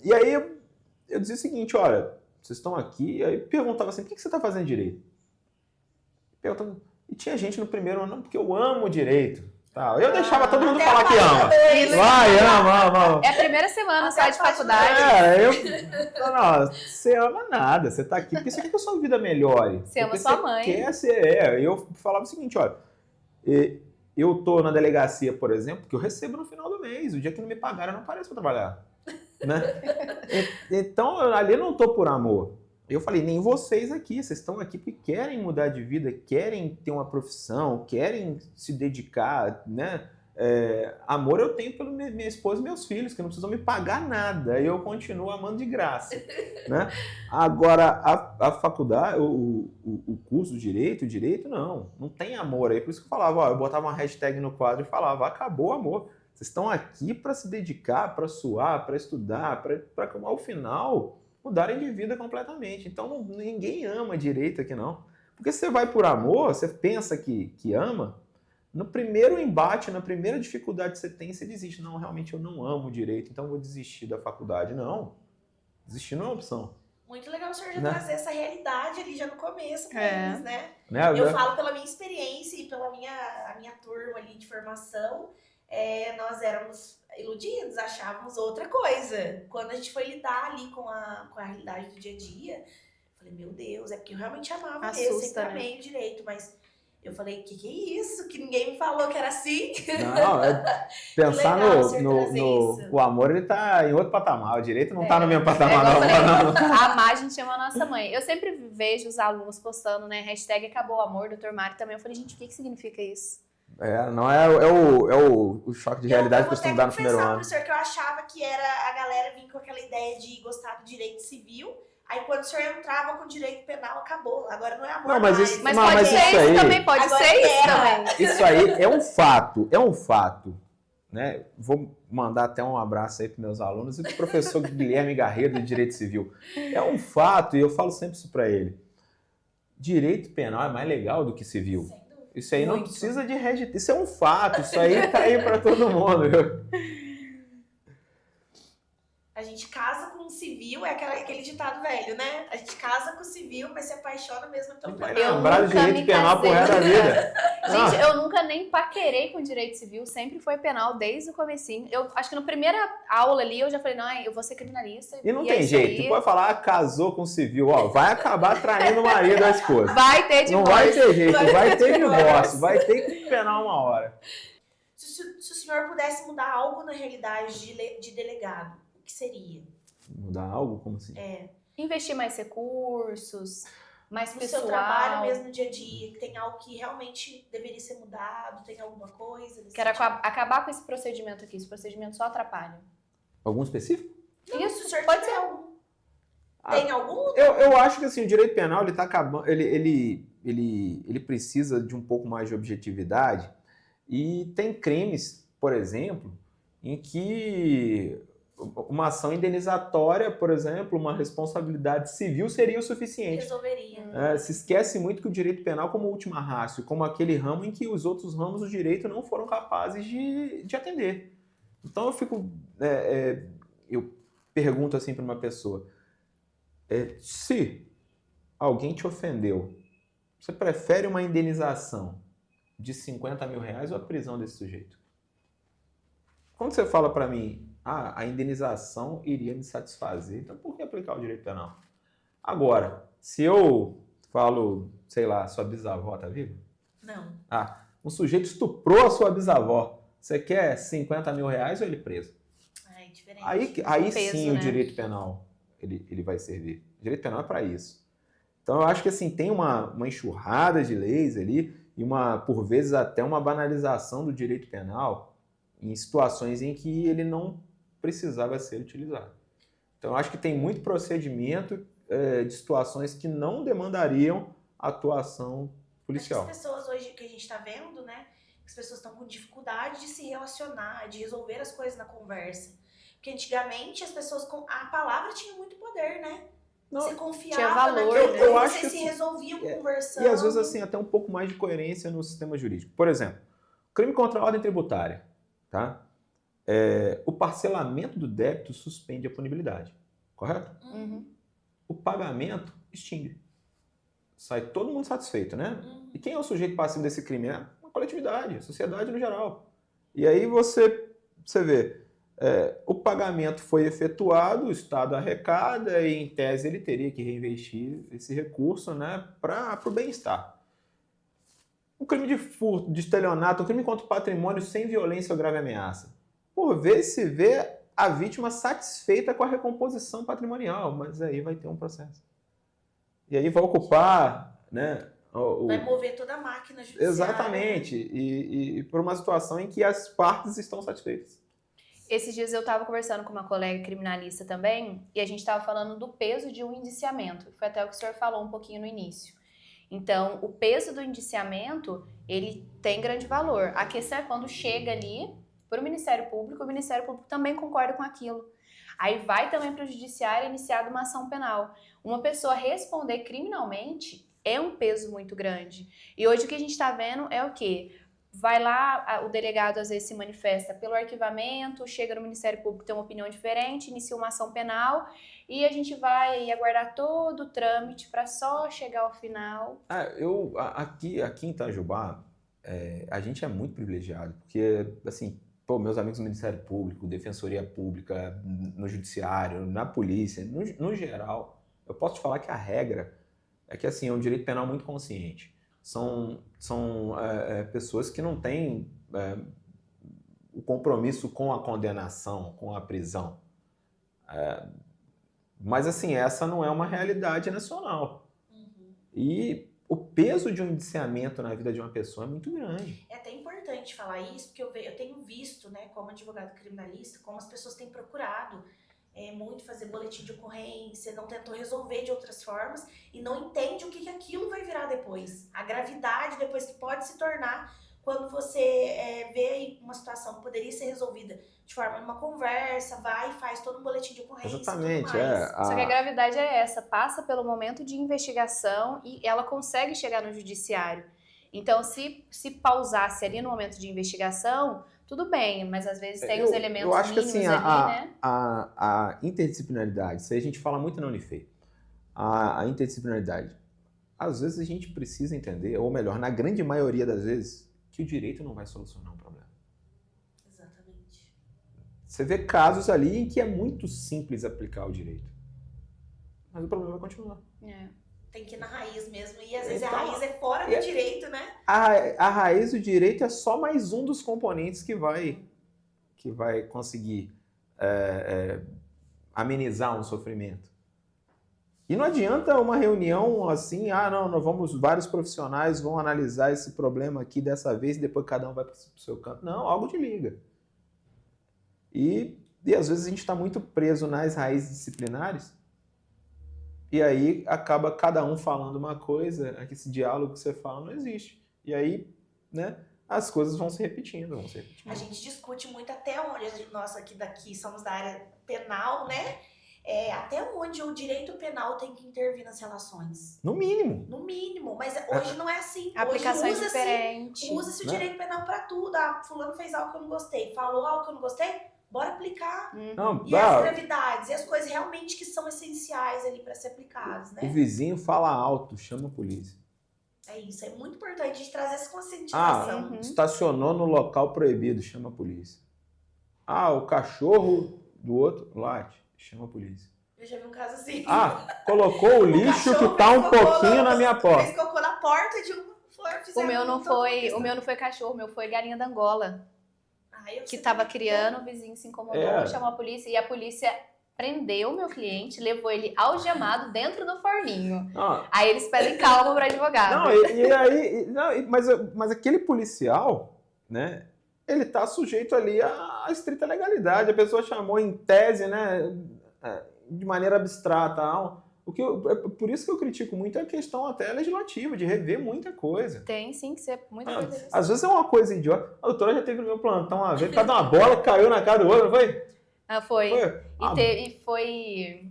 E aí eu dizia o seguinte, olha, vocês estão aqui, aí perguntava assim, por que você está fazendo direito? E tinha gente no primeiro ano, porque eu amo direito. Eu deixava todo mundo falar que ama. Ama. É a primeira semana só de faculdade. Não, você ama nada, você está aqui porque você quer que a sua vida melhore. Você ama sua mãe. Eu falava o seguinte, olha, eu tô na delegacia, por exemplo, que eu recebo no final do mês. O dia que não me pagaram, eu não apareço para trabalhar. Né? Então, ali eu não tô por amor. Eu falei, nem vocês aqui. Vocês estão aqui porque querem mudar de vida, querem ter uma profissão, querem se dedicar, né? Amor eu tenho pela minha esposa e meus filhos, que não precisam me pagar nada. Eu continuo amando de graça. Né? Agora, a faculdade, o curso de Direito, não tem amor aí. Por isso que eu falava, eu botava uma hashtag no quadro e falava, acabou o amor. Vocês estão aqui para se dedicar, para suar, para estudar, para ao final mudarem de vida completamente. Então ninguém ama direito aqui não. Porque se você vai por amor, você pensa que ama, no primeiro embate, na primeira dificuldade que você tem, você desiste. Não, realmente eu não amo direito, então eu vou desistir da faculdade. Não, desistir não é uma opção. Muito legal o senhor já Né? trazer essa realidade ali já no começo pra eles, né? Né? Eu falo pela minha experiência e pela a minha turma ali de formação, nós éramos iludidos, achávamos outra coisa. Quando a gente foi lidar ali com a realidade do dia a dia, eu falei, meu Deus, é porque eu realmente amava mesmo, sempre amei o direito, mas eu falei, que é isso? Que ninguém me falou que era assim? Não, pensar o amor, ele tá em outro patamar. O direito não tá no mesmo patamar, não. Amar, a gente chama a nossa mãe. Eu sempre vejo os alunos postando, né? Hashtag acabou o amor, Dr. Mário também. Eu falei, gente, o que significa isso? Não é o choque de realidade que costuma dar no primeiro ano. Eu vou confessar, professor, que eu achava que era a galera vir com aquela ideia de gostar do direito civil. Aí quando o senhor entrava com direito penal, acabou. Agora não é amor. Não, mas isso, mas pode ser isso aí, também, pode ser isso também. Isso aí é um fato, né? Vou mandar até um abraço aí para meus alunos e para o professor Guilherme Garrido de Direito Civil. É um fato, e eu falo sempre isso para ele. Direito penal é mais legal do que civil. Isso aí não precisa de registro. Isso é um fato, isso aí tá aí para todo mundo, viu? A gente casa com o civil, é aquele ditado velho, né? A gente casa com o civil, mas se apaixona mesmo pelo penal. Lembrar de direito penal pro resto da vida. Gente, eu nunca nem paquerei com direito civil, sempre foi penal desde o comecinho. Eu acho que na primeira aula ali eu já falei, não, eu vou ser criminalista. E não tem jeito, tu pode falar, casou com civil, ó, vai acabar traindo o marido ou a esposa. Vai ter divórcio. Não vai ter jeito, vai ter divórcio, vai ter penal uma hora. Se o senhor pudesse mudar algo na realidade de delegado, o que seria? Mudar algo? Como assim? Investir mais recursos, mais pessoal. No seu trabalho mesmo no dia a dia, que tem algo que realmente deveria ser mudado, tem alguma coisa? Quero acabar com esse procedimento aqui. Esse procedimento só atrapalha. Algum específico? Não, isso, pode ser algum. Tem algum? Eu acho que assim, o direito penal ele tá acabando, ele precisa de um pouco mais de objetividade e tem crimes, por exemplo, em que uma ação indenizatória, por exemplo, uma responsabilidade civil seria o suficiente. Resolveria. Se esquece muito que o direito penal como última ratio, como aquele ramo em que os outros ramos do direito não foram capazes de atender. Então eu pergunto assim para uma pessoa, se alguém te ofendeu, você prefere uma indenização de 50 mil reais ou a prisão desse sujeito? Quando você fala para mim, a indenização iria me satisfazer, então por que aplicar o direito penal? Agora, se eu falo, sei lá, sua bisavó tá viva? Não. Um sujeito estuprou a sua bisavó, você quer 50 mil reais ou ele preso? É diferente. Aí sim, né? O direito penal ele vai servir. O direito penal é para isso. Então eu acho que assim, tem uma enxurrada de leis ali e por vezes até uma banalização do direito penal em situações em que ele não precisava ser utilizado. Então, eu acho que tem muito procedimento de situações que não demandariam atuação policial. Acho que as pessoas hoje que a gente está vendo, né, as pessoas estão com dificuldade de se relacionar, de resolver as coisas na conversa. Porque antigamente as pessoas, a palavra tinha muito poder, né? Você confiava tinha valor, eu acho vocês que se resolviam conversando. E às vezes assim, até um pouco mais de coerência no sistema jurídico. Por exemplo, crime contra a ordem tributária, tá? O parcelamento do débito suspende a punibilidade, correto? Uhum. O pagamento extingue. Sai todo mundo satisfeito, né? E quem é o sujeito passivo desse crime? É uma coletividade, a sociedade no geral. E aí você vê, o pagamento foi efetuado, o Estado arrecada e, em tese, ele teria que reinvestir esse recurso, né, para o bem-estar. Um crime de furto, de estelionato, um crime contra o patrimônio sem violência ou grave ameaça. Por vezes se vê a vítima satisfeita com a recomposição patrimonial, mas aí vai ter um processo. E aí vai ocupar, né? Vai mover toda a máquina judiciária. Exatamente. E por uma situação em que as partes estão satisfeitas. Esses dias eu estava conversando com uma colega criminalista também, e a gente estava falando do peso de um indiciamento. Foi até o que o senhor falou um pouquinho no início. Então, o peso do indiciamento, ele tem grande valor. A questão é quando chega ali para o Ministério Público também concorda com aquilo. Aí vai também para o Judiciário iniciar uma ação penal. Uma pessoa responder criminalmente, é um peso muito grande. E hoje o que a gente está vendo é o quê? Vai lá, o delegado às vezes se manifesta pelo arquivamento, chega no Ministério Público, tem uma opinião diferente, inicia uma ação penal e a gente vai aguardar todo o trâmite para só chegar ao final. Aqui em Itajubá, a gente é muito privilegiado, porque, assim, meus amigos do Ministério Público, Defensoria Pública, no Judiciário, na Polícia, no geral, eu posso te falar que a regra é que, assim, é um direito penal muito consciente. São pessoas que não têm o compromisso com a condenação, com a prisão. Mas, assim, essa não é uma realidade nacional. Uhum. E o peso de um indiciamento na vida de uma pessoa é muito grande. É até importante falar isso, porque eu tenho visto, né, como advogado criminalista, como as pessoas têm procurado muito fazer boletim de ocorrência, não tentou resolver de outras formas e não entende o que aquilo vai virar depois. A gravidade depois que pode se tornar quando você vê uma situação que poderia ser resolvida de forma numa conversa, vai e faz todo um boletim de ocorrência. Exatamente, Só que a gravidade é essa, passa pelo momento de investigação e ela consegue chegar no judiciário. Então, se pausasse ali no momento de investigação, tudo bem, mas às vezes tem os elementos eu acho mínimos que, assim, ali, né? A interdisciplinaridade, isso aí a gente fala muito na Unifei, a interdisciplinaridade, às vezes a gente precisa entender, ou melhor, na grande maioria das vezes, que o direito não vai solucionar um problema. Exatamente. Você vê casos ali em que é muito simples aplicar o direito, mas o problema vai continuar. Tem que ir na raiz mesmo, e às vezes a raiz é fora do direito, né? A raiz do direito é só mais um dos componentes que vai conseguir amenizar um sofrimento. E não adianta uma reunião assim, vários profissionais vão analisar esse problema aqui dessa vez e depois cada um vai para o seu canto. Não, algo te liga. E às vezes a gente está muito preso nas raízes disciplinares. E aí acaba cada um falando uma coisa, esse diálogo que você fala não existe. E aí, né, as coisas vão se repetindo. A gente discute muito até onde, nós daqui somos da área penal, né? Até onde o direito penal tem que intervir nas relações. No mínimo. No mínimo, mas hoje não é assim. A aplicação é diferente. Usa-se o direito penal para tudo. Fulano fez algo que eu não gostei, falou algo que eu não gostei. Bora aplicar. E as gravidades, e as coisas realmente que são essenciais ali para ser aplicadas, né? O vizinho fala alto, chama a polícia. É isso, é muito importante a gente trazer essa conscientização. Estacionou no local proibido, chama a polícia. O cachorro do outro late, chama a polícia. Eu já vi um caso assim. Colocou o lixo que tá um pouquinho na minha porta. Fez cocô na porta de uma flor. O meu não foi cachorro, o meu foi galinha da Angola. Que tava criando, o vizinho se incomodou, chamou a polícia e a polícia prendeu o meu cliente, levou ele algemado dentro do forninho. Aí eles pedem calma pro advogado. Mas aquele policial, né, ele tá sujeito ali à estrita legalidade. A pessoa chamou em tese, né, de maneira abstrata. Por isso que eu critico muito a questão até legislativa, de rever muita coisa. Tem sim que ser muita coisa. Às vezes é uma coisa idiota. A doutora já teve no meu plantão uma vez, por causa de uma bola que caiu na cara do outro, não foi? Foi. E foi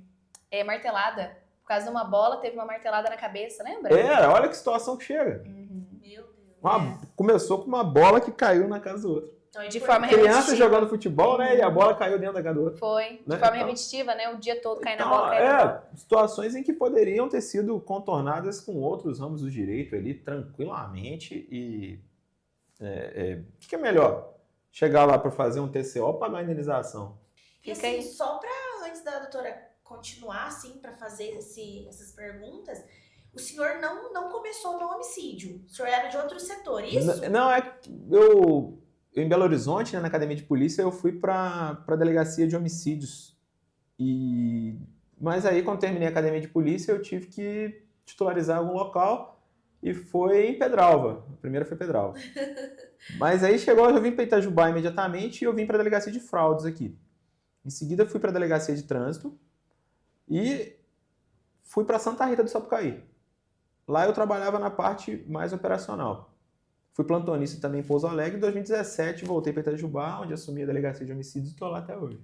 martelada. Por causa de uma bola, teve uma martelada na cabeça, lembra? Olha que situação que chega. Meu Deus. Começou com uma bola que caiu na casa do outro. Então, de forma criança repetitiva. Jogando futebol, né? E a bola caiu dentro da casa do outro. Foi. De Né? forma repetitiva, né? O dia todo caindo na bola, caindo na bola. Situações em que poderiam ter sido contornadas com outros ramos do direito ali, tranquilamente. E o que é melhor? Chegar lá para fazer um TCO ou pagar a indenização? E assim, só para antes da doutora continuar, assim, para fazer essas perguntas, o senhor não começou no homicídio. O senhor era de outro setor, isso? Não, eu em Belo Horizonte, né, na academia de polícia, eu fui para a delegacia de homicídios. Mas aí, quando terminei a academia de polícia, eu tive que titularizar algum local e foi em Pedralva. A primeira foi Pedralva. Mas aí eu vim para Itajubá imediatamente e eu vim para a delegacia de fraudes aqui. Em seguida, fui para a delegacia de trânsito e fui para Santa Rita do Sapucaí. Lá eu trabalhava na parte mais operacional. Fui plantonista também em Pouso Alegre. Em 2017, voltei para Itajubá, onde assumi a delegacia de homicídios e estou lá até hoje.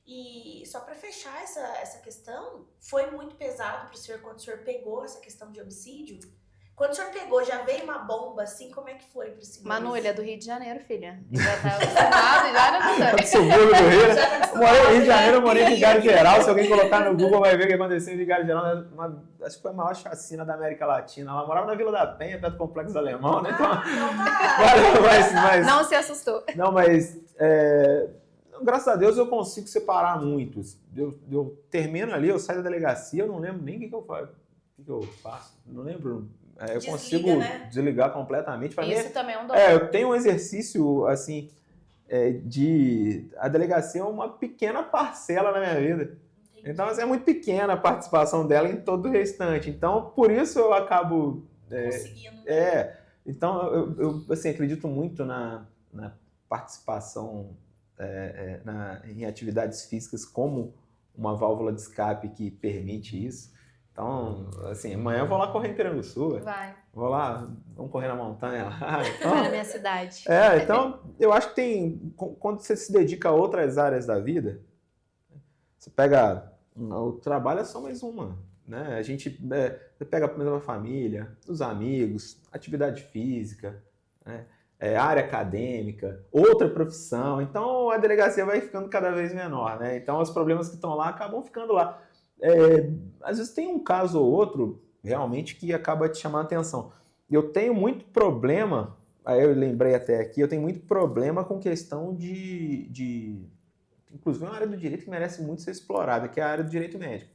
E só para fechar essa questão, foi muito pesado para o senhor quando o senhor pegou essa questão de homicídio? Quando o senhor pegou, já veio uma bomba assim? Como é que foi pro senhor? Manu, ele é do Rio de Janeiro, filha. Ele já tá acostumado, já não tá. Subúrbio do Rio, né? Morei no Rio de Janeiro, eu morei em Vigário Geral. Se alguém colocar no Google, vai ver o que aconteceu em Vigário Geral. Acho que foi a maior chacina da América Latina. Ela morava na Vila da Penha, perto do Complexo Alemão, né? Então, mas, não se assustou. Não, mas graças a Deus eu consigo separar muitos. Eu termino ali, eu saio da delegacia, eu não lembro nem o que eu faço. Não lembro. Eu consigo desligar completamente. Pra Isso mim, também é um dom. eu tenho um exercício, assim, a delegacia é uma pequena parcela na minha vida. Entendi. Então, assim, é muito pequena a participação dela em todo o restante. Então, por isso eu acabo... conseguindo. Então, eu assim, acredito muito na participação em atividades físicas como uma válvula de escape que permite isso. Então, assim, amanhã eu vou lá correr em Piranguçu. Vai. Vou lá, vamos correr na montanha lá. Então, na minha cidade. Então, eu acho que quando você se dedica a outras áreas da vida, você pega, o trabalho é só mais uma, né? Você pega a mesma família, os amigos, atividade física, né? Área acadêmica, outra profissão. Então, a delegacia vai ficando cada vez menor, né? Então, os problemas que estão lá acabam ficando lá. Às vezes tem um caso ou outro realmente que acaba te chamando a atenção. Eu tenho muito problema, aí eu lembrei até aqui, eu tenho muito problema com questão de inclusive uma área do direito que merece muito ser explorada, que é a área do direito médico.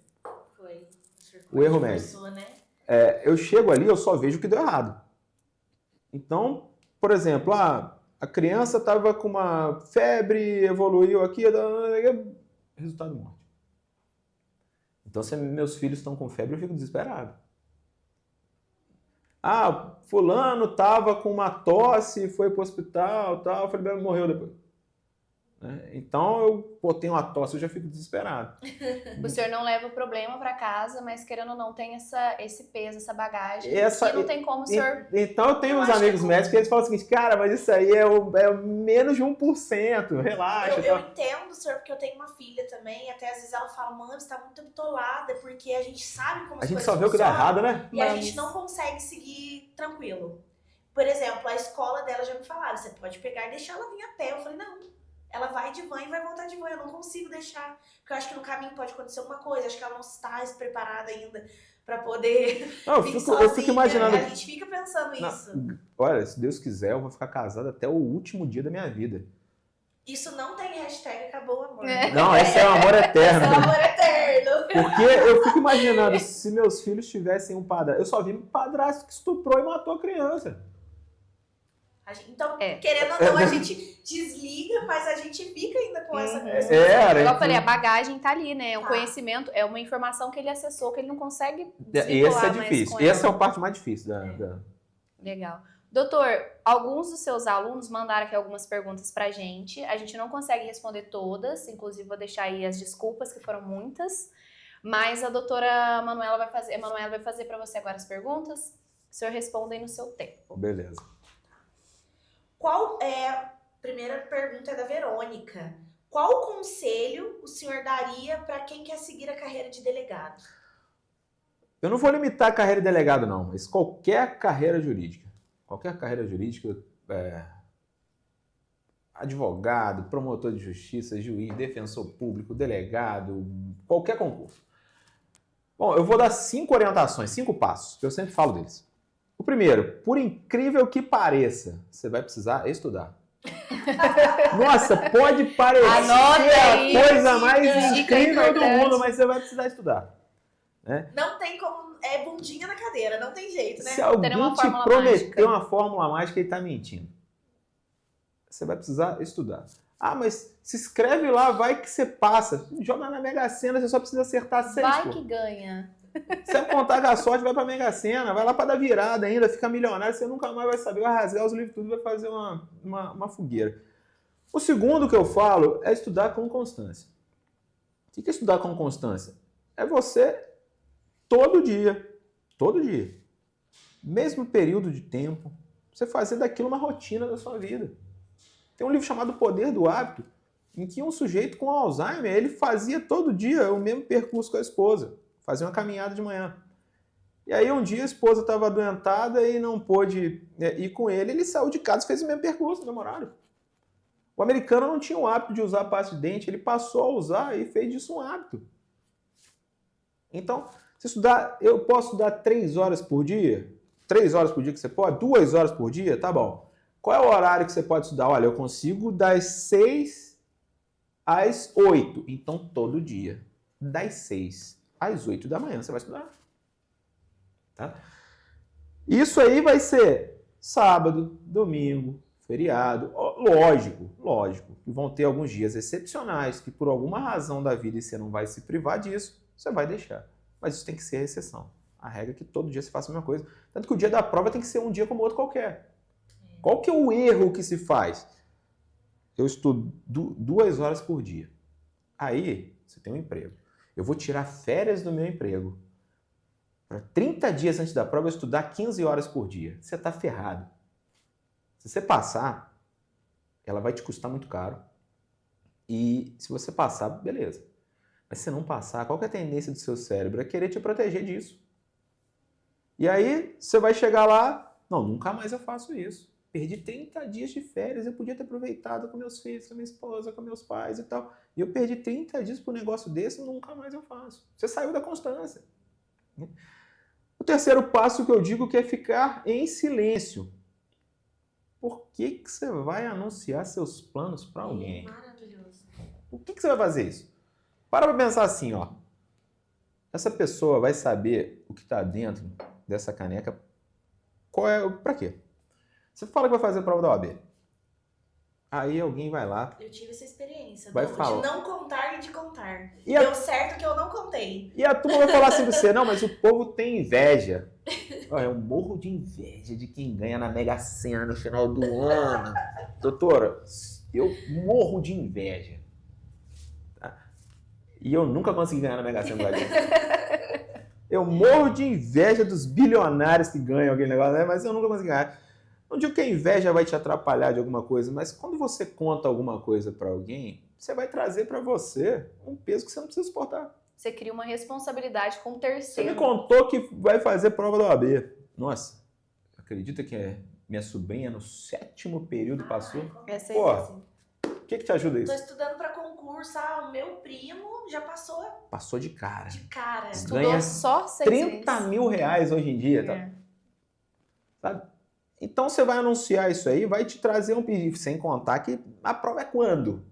O erro médico. Né? Eu chego ali, eu só vejo o que deu errado. Então, por exemplo, a criança estava com uma febre, evoluiu aqui, resultado morte. Então, se meus filhos estão com febre, eu fico desesperado. Fulano estava com uma tosse, foi para o hospital, tal, eu falei, morreu depois. Então, eu tenho uma tosse, eu já fico desesperado. O senhor não leva o problema para casa, mas querendo ou não, tem esse peso, essa bagagem, que não tem como o senhor... Então, eu tenho uns amigos médicos que eles falam o seguinte, cara, mas isso aí é menos de 1%, relaxa. Eu entendo, senhor, porque eu tenho uma filha também, e até às vezes ela fala, mãe, você tá muito bitolada, porque a gente sabe como as coisas funcionam. A gente só vê o que dá errado, né? E a gente não consegue seguir tranquilo. Por exemplo, a escola dela já me falaram, você pode pegar e deixar ela vir a pé. Eu falei, não. Ela vai de van e vai voltar de van, eu não consigo deixar, porque eu acho que no caminho pode acontecer alguma coisa, acho que ela não está preparada ainda para poder vir sozinha. Eu fico imaginando... A gente fica pensando isso. Olha, se Deus quiser, eu vou ficar casado até o último dia da minha vida. Isso não tem hashtag acabou o amor. Não, esse é o amor eterno. Esse é o amor eterno. Porque eu fico imaginando, se meus filhos tivessem um padrasto, eu só vi um padrasto que estuprou e matou a criança. Então, querendo ou não, a gente desliga, mas a gente fica ainda com essa coisa. Igual eu falei, a bagagem tá ali, né? O conhecimento é uma informação que ele acessou, que ele não consegue desvincular. Esse é difícil. Essa é a parte mais difícil Legal. Doutor, alguns dos seus alunos mandaram aqui algumas perguntas pra gente. A gente não consegue responder todas, inclusive vou deixar aí as desculpas, que foram muitas. Mas a doutora Manuela vai fazer pra você agora as perguntas. O senhor responde aí no seu tempo. Beleza. A primeira pergunta é da Verônica. Qual conselho o senhor daria para quem quer seguir a carreira de delegado? Eu não vou limitar a carreira de delegado, não, mas qualquer carreira jurídica. Qualquer carreira jurídica, advogado, promotor de justiça, juiz, defensor público, delegado, qualquer concurso. Bom, eu vou dar 5 orientações, 5 passos, que eu sempre falo deles. O primeiro, por incrível que pareça, você vai precisar estudar. Nossa, pode parecer a coisa mais incrível do mundo, mas você vai precisar estudar. Né? Não tem como, bundinha na cadeira, não tem jeito, né? Se alguém te prometer uma fórmula mágica, ele tá mentindo. Você vai precisar estudar. Mas se inscreve lá, vai que você passa. Joga na Mega Sena, você só precisa acertar 6. Vai que ganha. Se contar com a sorte, vai pra Mega Sena, vai lá pra dar virada ainda, fica milionário, você nunca mais vai saber, vai rasgar os livros tudo, vai fazer uma fogueira. O segundo que eu falo é estudar com constância. O que é estudar com constância? É você todo dia, mesmo período de tempo, você fazer daquilo uma rotina da sua vida. Tem um livro chamado O Poder do Hábito, em que um sujeito com Alzheimer, ele fazia todo dia o mesmo percurso com a esposa. Fazia uma caminhada de manhã. E aí um dia a esposa estava adoentada e não pôde ir com ele. Ele saiu de casa e fez o mesmo percurso, no mesmo horário. O americano não tinha o hábito de usar pasta de dente, ele passou a usar e fez disso um hábito. Então, se estudar, eu posso estudar 3 horas por dia? 3 horas por dia que você pode? 2 horas por dia? Tá bom. Qual é o horário que você pode estudar? Olha, eu consigo das 6 às 8. Então, todo dia. Das 6 às 8 da manhã você vai estudar. Tá? Isso aí vai ser sábado, domingo, feriado. Lógico, que vão ter alguns dias excepcionais que por alguma razão da vida e você não vai se privar disso, você vai deixar. Mas isso tem que ser a exceção. A regra é que todo dia você faça a mesma coisa. Tanto que o dia da prova tem que ser um dia como outro qualquer. Qual que é o erro que se faz? Eu estudo 2 horas por dia. Aí, você tem um emprego. Eu vou tirar férias do meu emprego. Para 30 dias antes da prova, eu estudar 15 horas por dia. Você está ferrado. Se você passar, ela vai te custar muito caro. E se você passar, beleza. Mas se não passar, qual que é a tendência do seu cérebro? É querer te proteger disso. E aí, você vai chegar lá, não, nunca mais eu faço isso. Perdi 30 dias de férias, eu podia ter aproveitado com meus filhos, com minha esposa, com meus pais e tal. E eu perdi 30 dias por um negócio desse, nunca mais eu faço. Você saiu da constância. O terceiro passo que eu digo que é ficar em silêncio. Por que você vai anunciar seus planos para alguém? Maravilhoso. Por que você vai fazer isso? Para pensar assim, ó. Essa pessoa vai saber o que está dentro dessa caneca. Para quê? Você fala que vai fazer a prova da OAB. Aí alguém vai lá. Eu tive essa experiência. Vai de falar. não contar e de contar. E Deu certo que eu não contei. E a turma vai falar assim pra você, não, mas o povo tem inveja. Olha, eu morro de inveja de quem ganha na Mega Sena no final do ano. Doutora, eu morro de inveja. Tá? E eu nunca consegui ganhar na Mega Sena. Eu morro de inveja dos bilionários que ganham aquele negócio, né? Mas eu nunca consegui ganhar. Não digo que a inveja vai te atrapalhar de alguma coisa, mas quando você conta alguma coisa para alguém, você vai trazer para você um peso que você não precisa suportar. Você cria uma responsabilidade com o Você terceiro. me contou que vai fazer prova da OAB. Nossa, acredita que minha sobrinha no 7º período passou? Essa Pô, é assim. o que te ajuda Tô isso? estudando para concurso, o meu primo já passou Passou de cara. de cara. Estudou Ganha só 6 30 meses. mil reais hoje em dia, tá? É. Sabe? Então você vai anunciar isso aí, vai te trazer um pedido, sem contar que a prova é quando?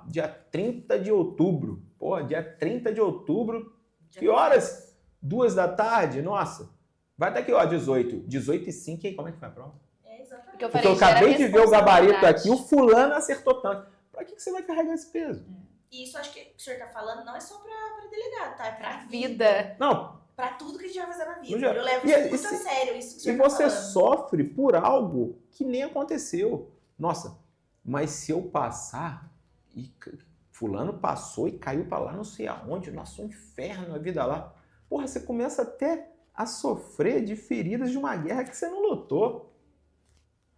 Dia 30 de outubro. Pô, dia 30 de outubro, que horas? 2 da tarde? Nossa. Vai até que hora? 18. 18h05, e aí como é que foi a prova? É, exatamente. Porque eu acabei de ver o gabarito aqui, o fulano acertou tanto. Pra que você vai carregar esse peso? E isso acho que o senhor tá falando não é só pra delegado, tá? É pra Vida. Não, Pra tudo que a gente vai fazer na vida. Já- Eu levo e- isso e muito se- a sério, isso que o e senhor tá você falando. sofre por algo que nem aconteceu. Nossa, mas se eu passar e fulano passou e caiu pra lá não sei aonde, nossa, um inferno a vida lá. Porra, você começa até a sofrer de feridas de uma guerra que você não lutou.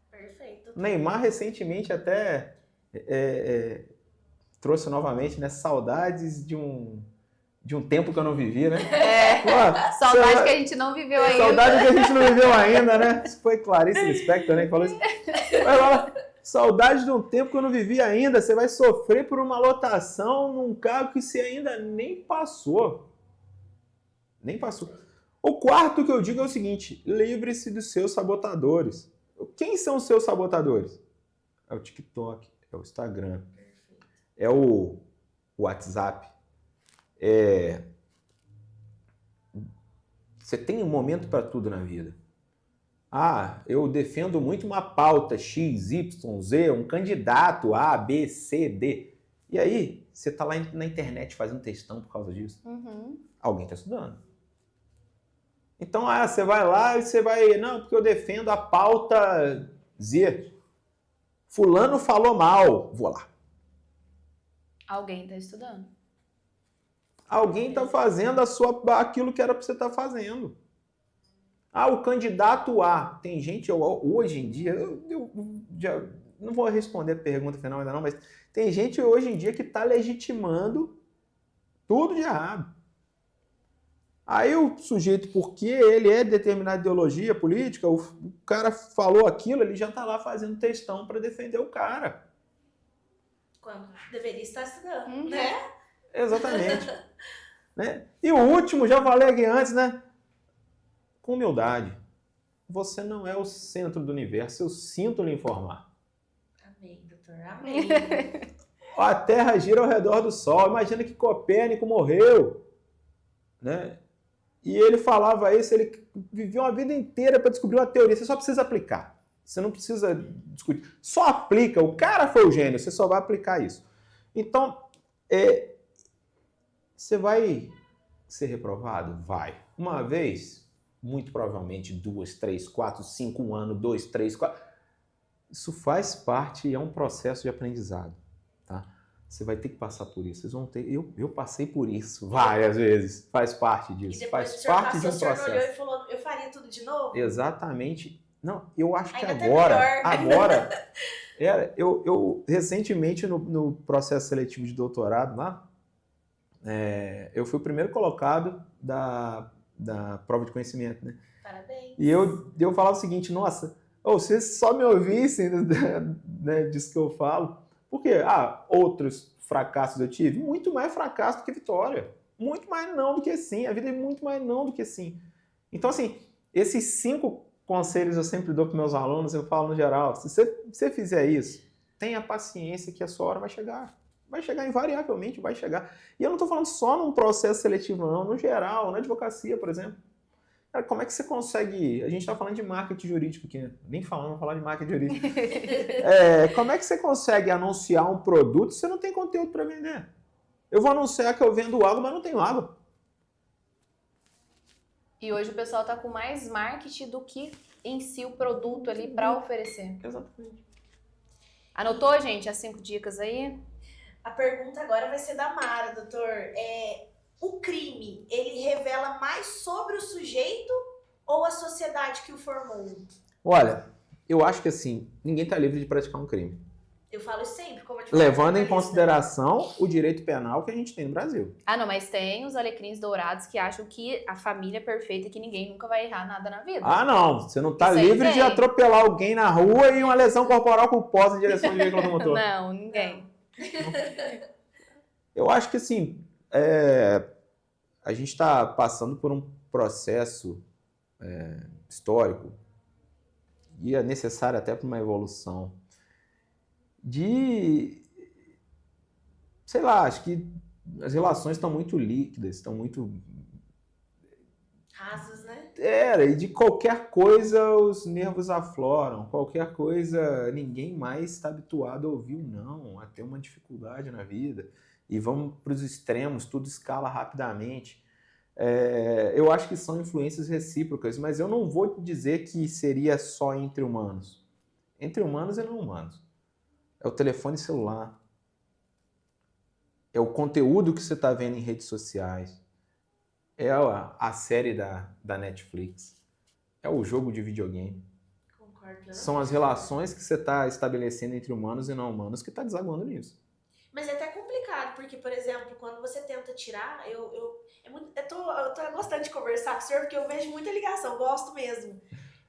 Perfeito. Neymar recentemente até trouxe novamente, né, saudades de um tempo que eu não vivi, né? Pô, Saudade que a gente não viveu ainda. saudade que a gente não viveu ainda, né? Isso foi Clarice Lispector, né, que falou isso. Vai lá, saudade de um tempo que eu não vivi ainda. Você vai sofrer por uma lotação num carro que você ainda nem passou. Nem passou. O quarto que eu digo é o seguinte: livre-se dos seus sabotadores. Quem são os seus sabotadores? É o TikTok, é o Instagram, é o WhatsApp. Você tem um momento para tudo na vida. Eu defendo muito uma pauta X, Y, Z, um candidato A, B, C, D. E aí, você está lá na internet fazendo textão por causa disso. Uhum. Alguém está estudando. Então, você vai lá e você vai... Não, porque eu defendo a pauta Z. Fulano falou mal. Vou lá. Alguém está estudando. Alguém está fazendo aquilo que era para você estar fazendo. O candidato A. Tem gente, hoje em dia, eu já não vou responder a pergunta final ainda não, mas tem gente hoje em dia que está legitimando tudo de errado. Aí o sujeito, porque ele é de determinada ideologia política, o cara falou aquilo, ele já está lá fazendo textão para defender o cara. Quando deveria estar estudando, né? Exatamente. Né? E o último, já falei aqui antes, né? Com humildade. Você não é o centro do universo, eu sinto lhe informar. Amém, doutor, amém. A Terra gira ao redor do Sol. Imagina que Copérnico morreu, né? E ele falava isso, ele viveu uma vida inteira para descobrir uma teoria. Você só precisa aplicar. Você não precisa discutir. Só aplica. O cara foi o gênio, você só vai aplicar isso. Então, você vai ser reprovado? Vai. Uma vez, muito provavelmente 2, 3, 4, 5, 1 ano, 2, 3, 4. Isso faz parte e é um processo de aprendizado. Tá? Você vai ter que passar por isso. Vocês vão ter. Eu passei por isso várias vezes. Faz parte disso. E depois faz o senhor parte passou, de um o senhor processo. olhou e falou, eu faria tudo de novo? Exatamente. Não, eu acho que Ainda agora, eu recentemente no processo seletivo de doutorado lá, eu fui o primeiro colocado da prova de conhecimento, né? Parabéns. E eu falava o seguinte, nossa, se vocês só me ouvissem, né, disso que eu falo, porque outros fracassos eu tive, muito mais fracasso do que vitória. Muito mais não do que sim. A vida é muito mais não do que sim. Então, assim, esses 5 conselhos eu sempre dou para meus alunos, eu falo no geral, se você fizer isso, tenha paciência que a sua hora vai chegar. Vai chegar invariavelmente, vai chegar. E eu não estou falando só num processo seletivo, não, no geral, na advocacia, por exemplo. Cara, como é que você consegue... A gente está falando de marketing jurídico aqui, né? Nem vamos falar de marketing jurídico. Como é que você consegue anunciar um produto se você não tem conteúdo para vender? Eu vou anunciar que eu vendo água, mas não tenho água. E hoje o pessoal tá com mais marketing do que em si o produto ali para oferecer. Exatamente. Anotou, gente, as 5 dicas aí? A pergunta agora vai ser da Mara, doutor. O crime, ele revela mais sobre o sujeito ou a sociedade que o formou? Olha, eu acho que assim, ninguém está livre de praticar um crime. Eu falo isso sempre, como levando em consideração o direito penal que a gente tem no Brasil. Não, mas tem os alecrins dourados que acham que a família é perfeita e que ninguém nunca vai errar nada na vida. Não. Você não está livre de atropelar alguém na rua e uma lesão corporal culposa em direção de veículo automotor. Não, ninguém. Eu acho que assim, a gente está passando por um processo histórico e é necessário até para uma evolução sei lá, acho que as relações estão muito líquidas, estão muito rasas, né? E de qualquer coisa os nervos afloram, qualquer coisa ninguém mais está habituado a ouvir um não, a ter uma dificuldade na vida e vamos para os extremos, tudo escala rapidamente. Eu acho que são influências recíprocas, mas eu não vou dizer que seria só entre humanos. Entre humanos e não humanos. É o telefone celular. É o conteúdo que você está vendo em redes sociais. É a série da Netflix. É o jogo de videogame. Concordo. São as relações que você está estabelecendo entre humanos e não humanos que está desaguando nisso. Mas é até complicado, porque, por exemplo, quando você tenta tirar, eu tô gostando de conversar com o senhor, porque eu vejo muita ligação, gosto mesmo.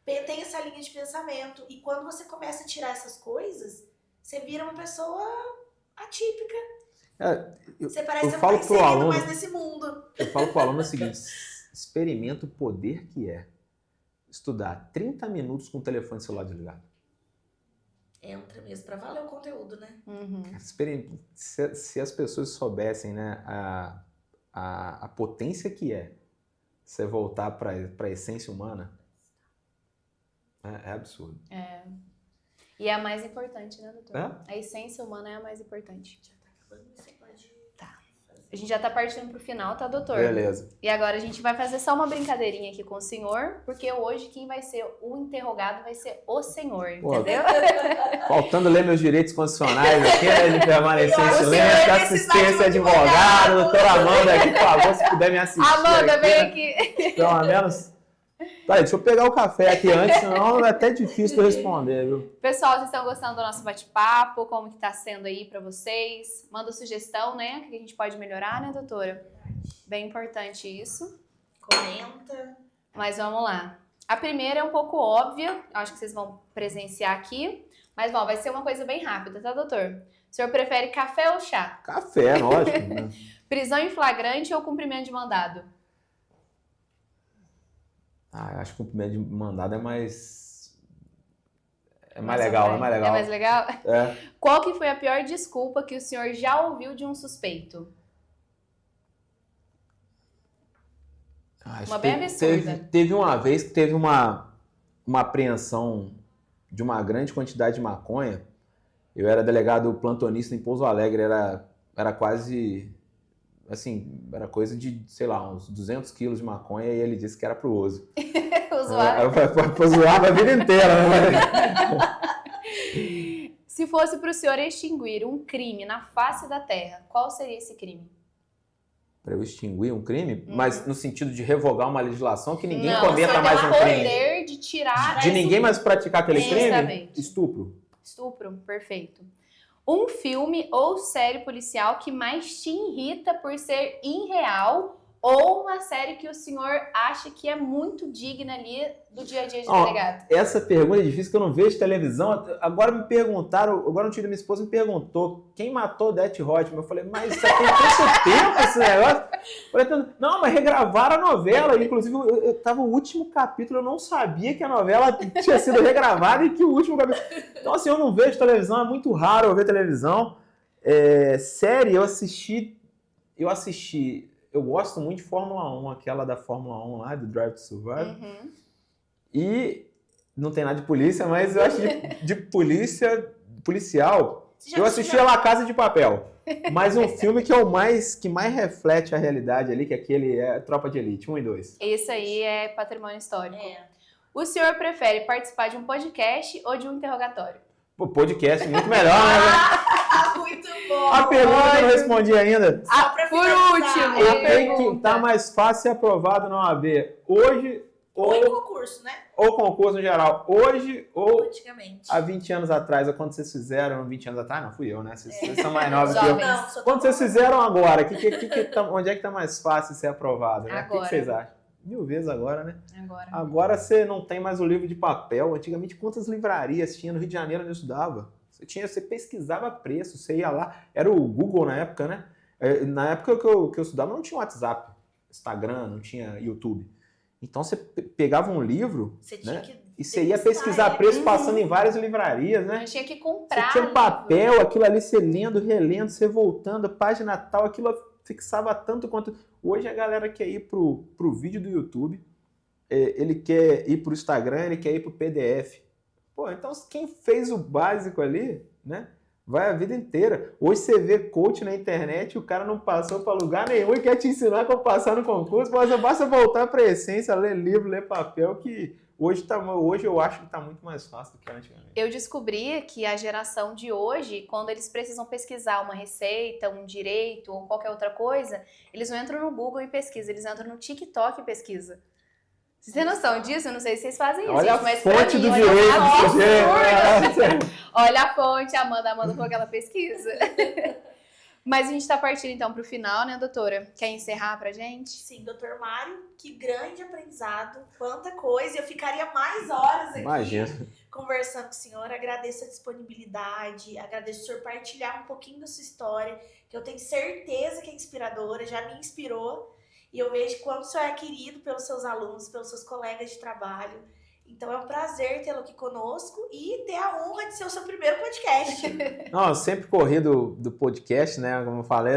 Tem essa linha de pensamento. E quando você começa a tirar essas coisas, você vira uma pessoa atípica. Você parece ser mais inserido mais nesse mundo. Eu falo pro aluno o seguinte, experimenta o poder que é estudar 30 minutos com o telefone celular desligado. Entra mesmo pra valer o conteúdo, né? Uhum. Se as pessoas soubessem, né, a potência que é você voltar para a essência humana, é absurdo. E é a mais importante, né, doutor? A essência humana é a mais importante. Já tá acabando, você pode... Tá. A gente já tá partindo pro final, tá, doutor? Beleza. E agora a gente vai fazer só uma brincadeirinha aqui com o senhor, porque hoje quem vai ser o interrogado vai ser o senhor, entendeu? Faltando ler meus direitos constitucionais aqui, né, de permanecer em silêncio, assistência, advogado, doutora Amanda aqui, por favor, se puder me assistir. Amanda, vem aqui. aqui. Pelo menos. Tá, deixa eu pegar o café aqui antes, senão é até difícil de responder, viu? Pessoal, vocês estão gostando do nosso bate-papo? Como que tá sendo aí pra vocês? Manda sugestão, né? Que a gente pode melhorar, né, doutora? Bem importante isso. comenta. Mas vamos lá. A primeira é um pouco óbvia, acho que vocês vão presenciar aqui. Mas, bom, vai ser uma coisa bem rápida, tá, doutor? O senhor prefere café ou chá? Café, lógico. Né? Prisão em flagrante ou cumprimento de mandado? Eu acho que o cumprimento de mandado é mais legal, é mais legal. É mais legal? É. Qual que foi a pior desculpa que o senhor já ouviu de um suspeito? Uma bem absurda. Teve uma vez que teve uma apreensão de uma grande quantidade de maconha. Eu era delegado plantonista em Pouso Alegre, era quase, assim, era coisa de, sei lá, uns 200 quilos de maconha e ele disse que era pro uso. Usuário. Foi zoado a vida inteira, né? Se fosse pro senhor extinguir um crime na face da terra, qual seria esse crime? Para eu extinguir um crime? Mas no sentido de revogar uma legislação que ninguém Não, cometa mais um o crime. poder de tirar... De ninguém mais praticar aquele crime? Exatamente. Estupro. Estupro, perfeito. Um filme ou série policial que mais te irrita por ser irreal ou uma série que o senhor acha que é muito digna ali do dia a dia de delegado? Essa pergunta é difícil, que eu não vejo televisão. Agora me perguntaram, agora um tio da minha esposa me perguntou quem matou Death Rodman. Eu falei, mas isso tem tanto tempo esse negócio? Eu falei, não, mas regravaram a novela. Inclusive, eu tava no último capítulo, eu não sabia que a novela tinha sido regravada e que o último capítulo... Então, assim, eu não vejo televisão, é muito raro eu ver televisão. Série, eu assisti... Eu gosto muito de Fórmula 1, aquela da Fórmula 1 lá, do Drive to Survive. Uhum. E não tem nada de polícia, mas eu acho de policial. Eu assisti a La Casa de Papel. Mas um filme que mais reflete a realidade ali, que aquele é Tropa de Elite, 1 e 2. Esse aí é patrimônio histórico. O senhor prefere participar de um podcast ou de um interrogatório? Pô, podcast, muito melhor, né? Muito bom. A pergunta que eu não respondi ainda. Por último, Eu tenho que estar mais fácil ser aprovado na OAB hoje ou em concurso, né? Ou concurso em geral. Hoje ou antigamente. Há 20 anos atrás, ou quando vocês fizeram 20 anos atrás, não fui eu, né? Vocês são mais novos que eu. Não, quando vocês fizeram agora, onde é que tá mais fácil ser aprovado? Né? Agora. O que vocês acham? 1000 vezes agora, né? Agora. Agora você não tem mais o livro de papel. Antigamente, quantas livrarias tinha no Rio de Janeiro onde eu estudava? Você pesquisava preço, você ia lá. Era o Google na época, né? Na época que eu estudava, não tinha WhatsApp, Instagram, não tinha YouTube. Então você pegava um livro, né? E você ia pesquisar preço passando em várias livrarias, né? Eu tinha que comprar. Você tinha papel, aquilo ali você lendo, relendo, você voltando, página tal, aquilo fixava tanto quanto... Hoje a galera quer ir pro vídeo do YouTube, ele quer ir pro Instagram, ele quer ir pro PDF. Pô, então quem fez o básico ali, né? Vai a vida inteira. Hoje você vê coach na internet e o cara não passou para lugar nenhum e quer te ensinar como passar no concurso, mas basta voltar para a essência, ler livro, ler papel, que hoje eu acho que está muito mais fácil do que antigamente. Eu descobri que a geração de hoje, quando eles precisam pesquisar uma receita, um direito ou qualquer outra coisa, eles não entram no Google e pesquisam, eles entram no TikTok e pesquisam. Vocês têm noção disso? Eu não sei se vocês fazem isso, olha gente, mas a fonte do mim, direito. Olha a fonte, Amanda falou aquela pesquisa. Mas a gente tá partindo então pro final, né, doutora? Quer encerrar pra gente? Sim, doutor Mário, que grande aprendizado, quanta coisa. Eu ficaria mais horas aqui conversando com o senhor. Agradeço a disponibilidade, agradeço o senhor partilhar um pouquinho da sua história, que eu tenho certeza que é inspiradora, já me inspirou. E eu vejo quanto o senhor é querido pelos seus alunos, pelos seus colegas de trabalho. Então é um prazer tê-lo aqui conosco e ter a honra de ser o seu primeiro podcast. Não, eu sempre corri do podcast, né? Como eu falei,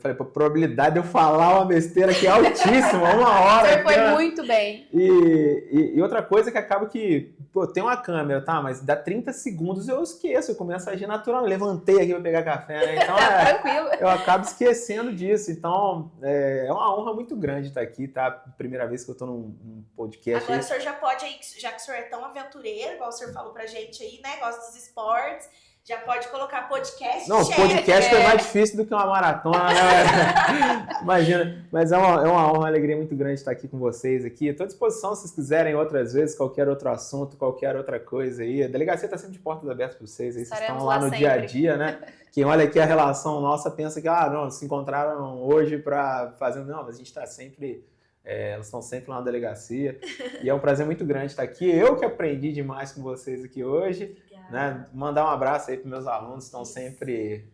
a probabilidade de eu falar uma besteira que é altíssima, 1 hora. Você foi muito bem. E outra coisa que acaba que, pô, tem uma câmera, tá? Mas dá 30 segundos eu esqueço, eu começo a agir natural. Levantei aqui pra pegar café, né? Então tranquilo. Eu acabo esquecendo disso. Então é uma honra muito grande estar aqui, tá? Primeira vez que eu tô num podcast. Agora o senhor já pode aí, já que o senhor é tão aventureiro, igual o senhor falou pra gente aí, né? Gosta dos esportes, já pode colocar podcast. Não, podcast foi mais difícil do que uma maratona, né? Imagina. Mas é uma honra, uma alegria muito grande estar aqui com vocês aqui. Estou à disposição se vocês quiserem outras vezes, qualquer outro assunto, qualquer outra coisa aí. A delegacia está sempre de portas abertas para vocês. Aí vocês estão lá no dia a dia, né? Quem olha aqui a relação nossa pensa que, não, se encontraram hoje para fazer... Não, mas a gente está sempre Elas estão sempre lá na delegacia. E é um prazer muito grande estar aqui. Eu que aprendi demais com vocês aqui hoje. Né? Mandar um abraço aí para meus alunos que estão sempre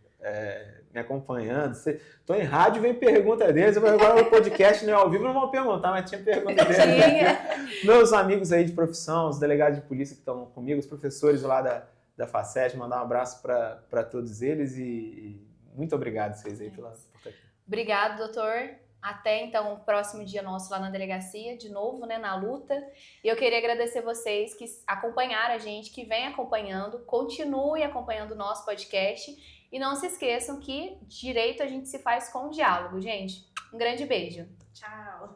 me acompanhando. Estou em rádio, vem pergunta deles. Agora o podcast não é ao vivo, não vão perguntar, mas tinha pergunta deles. Meus amigos aí de profissão, os delegados de polícia que estão comigo, os professores lá da FACET, mandar um abraço para todos eles e muito obrigado vocês aí por estar aqui. Obrigado, doutor. Até, então, o próximo dia nosso lá na delegacia, de novo, né, na luta. E eu queria agradecer vocês que acompanharam a gente, que vem acompanhando, continue acompanhando o nosso podcast. E não se esqueçam que direito a gente se faz com diálogo, gente. Um grande beijo. Tchau.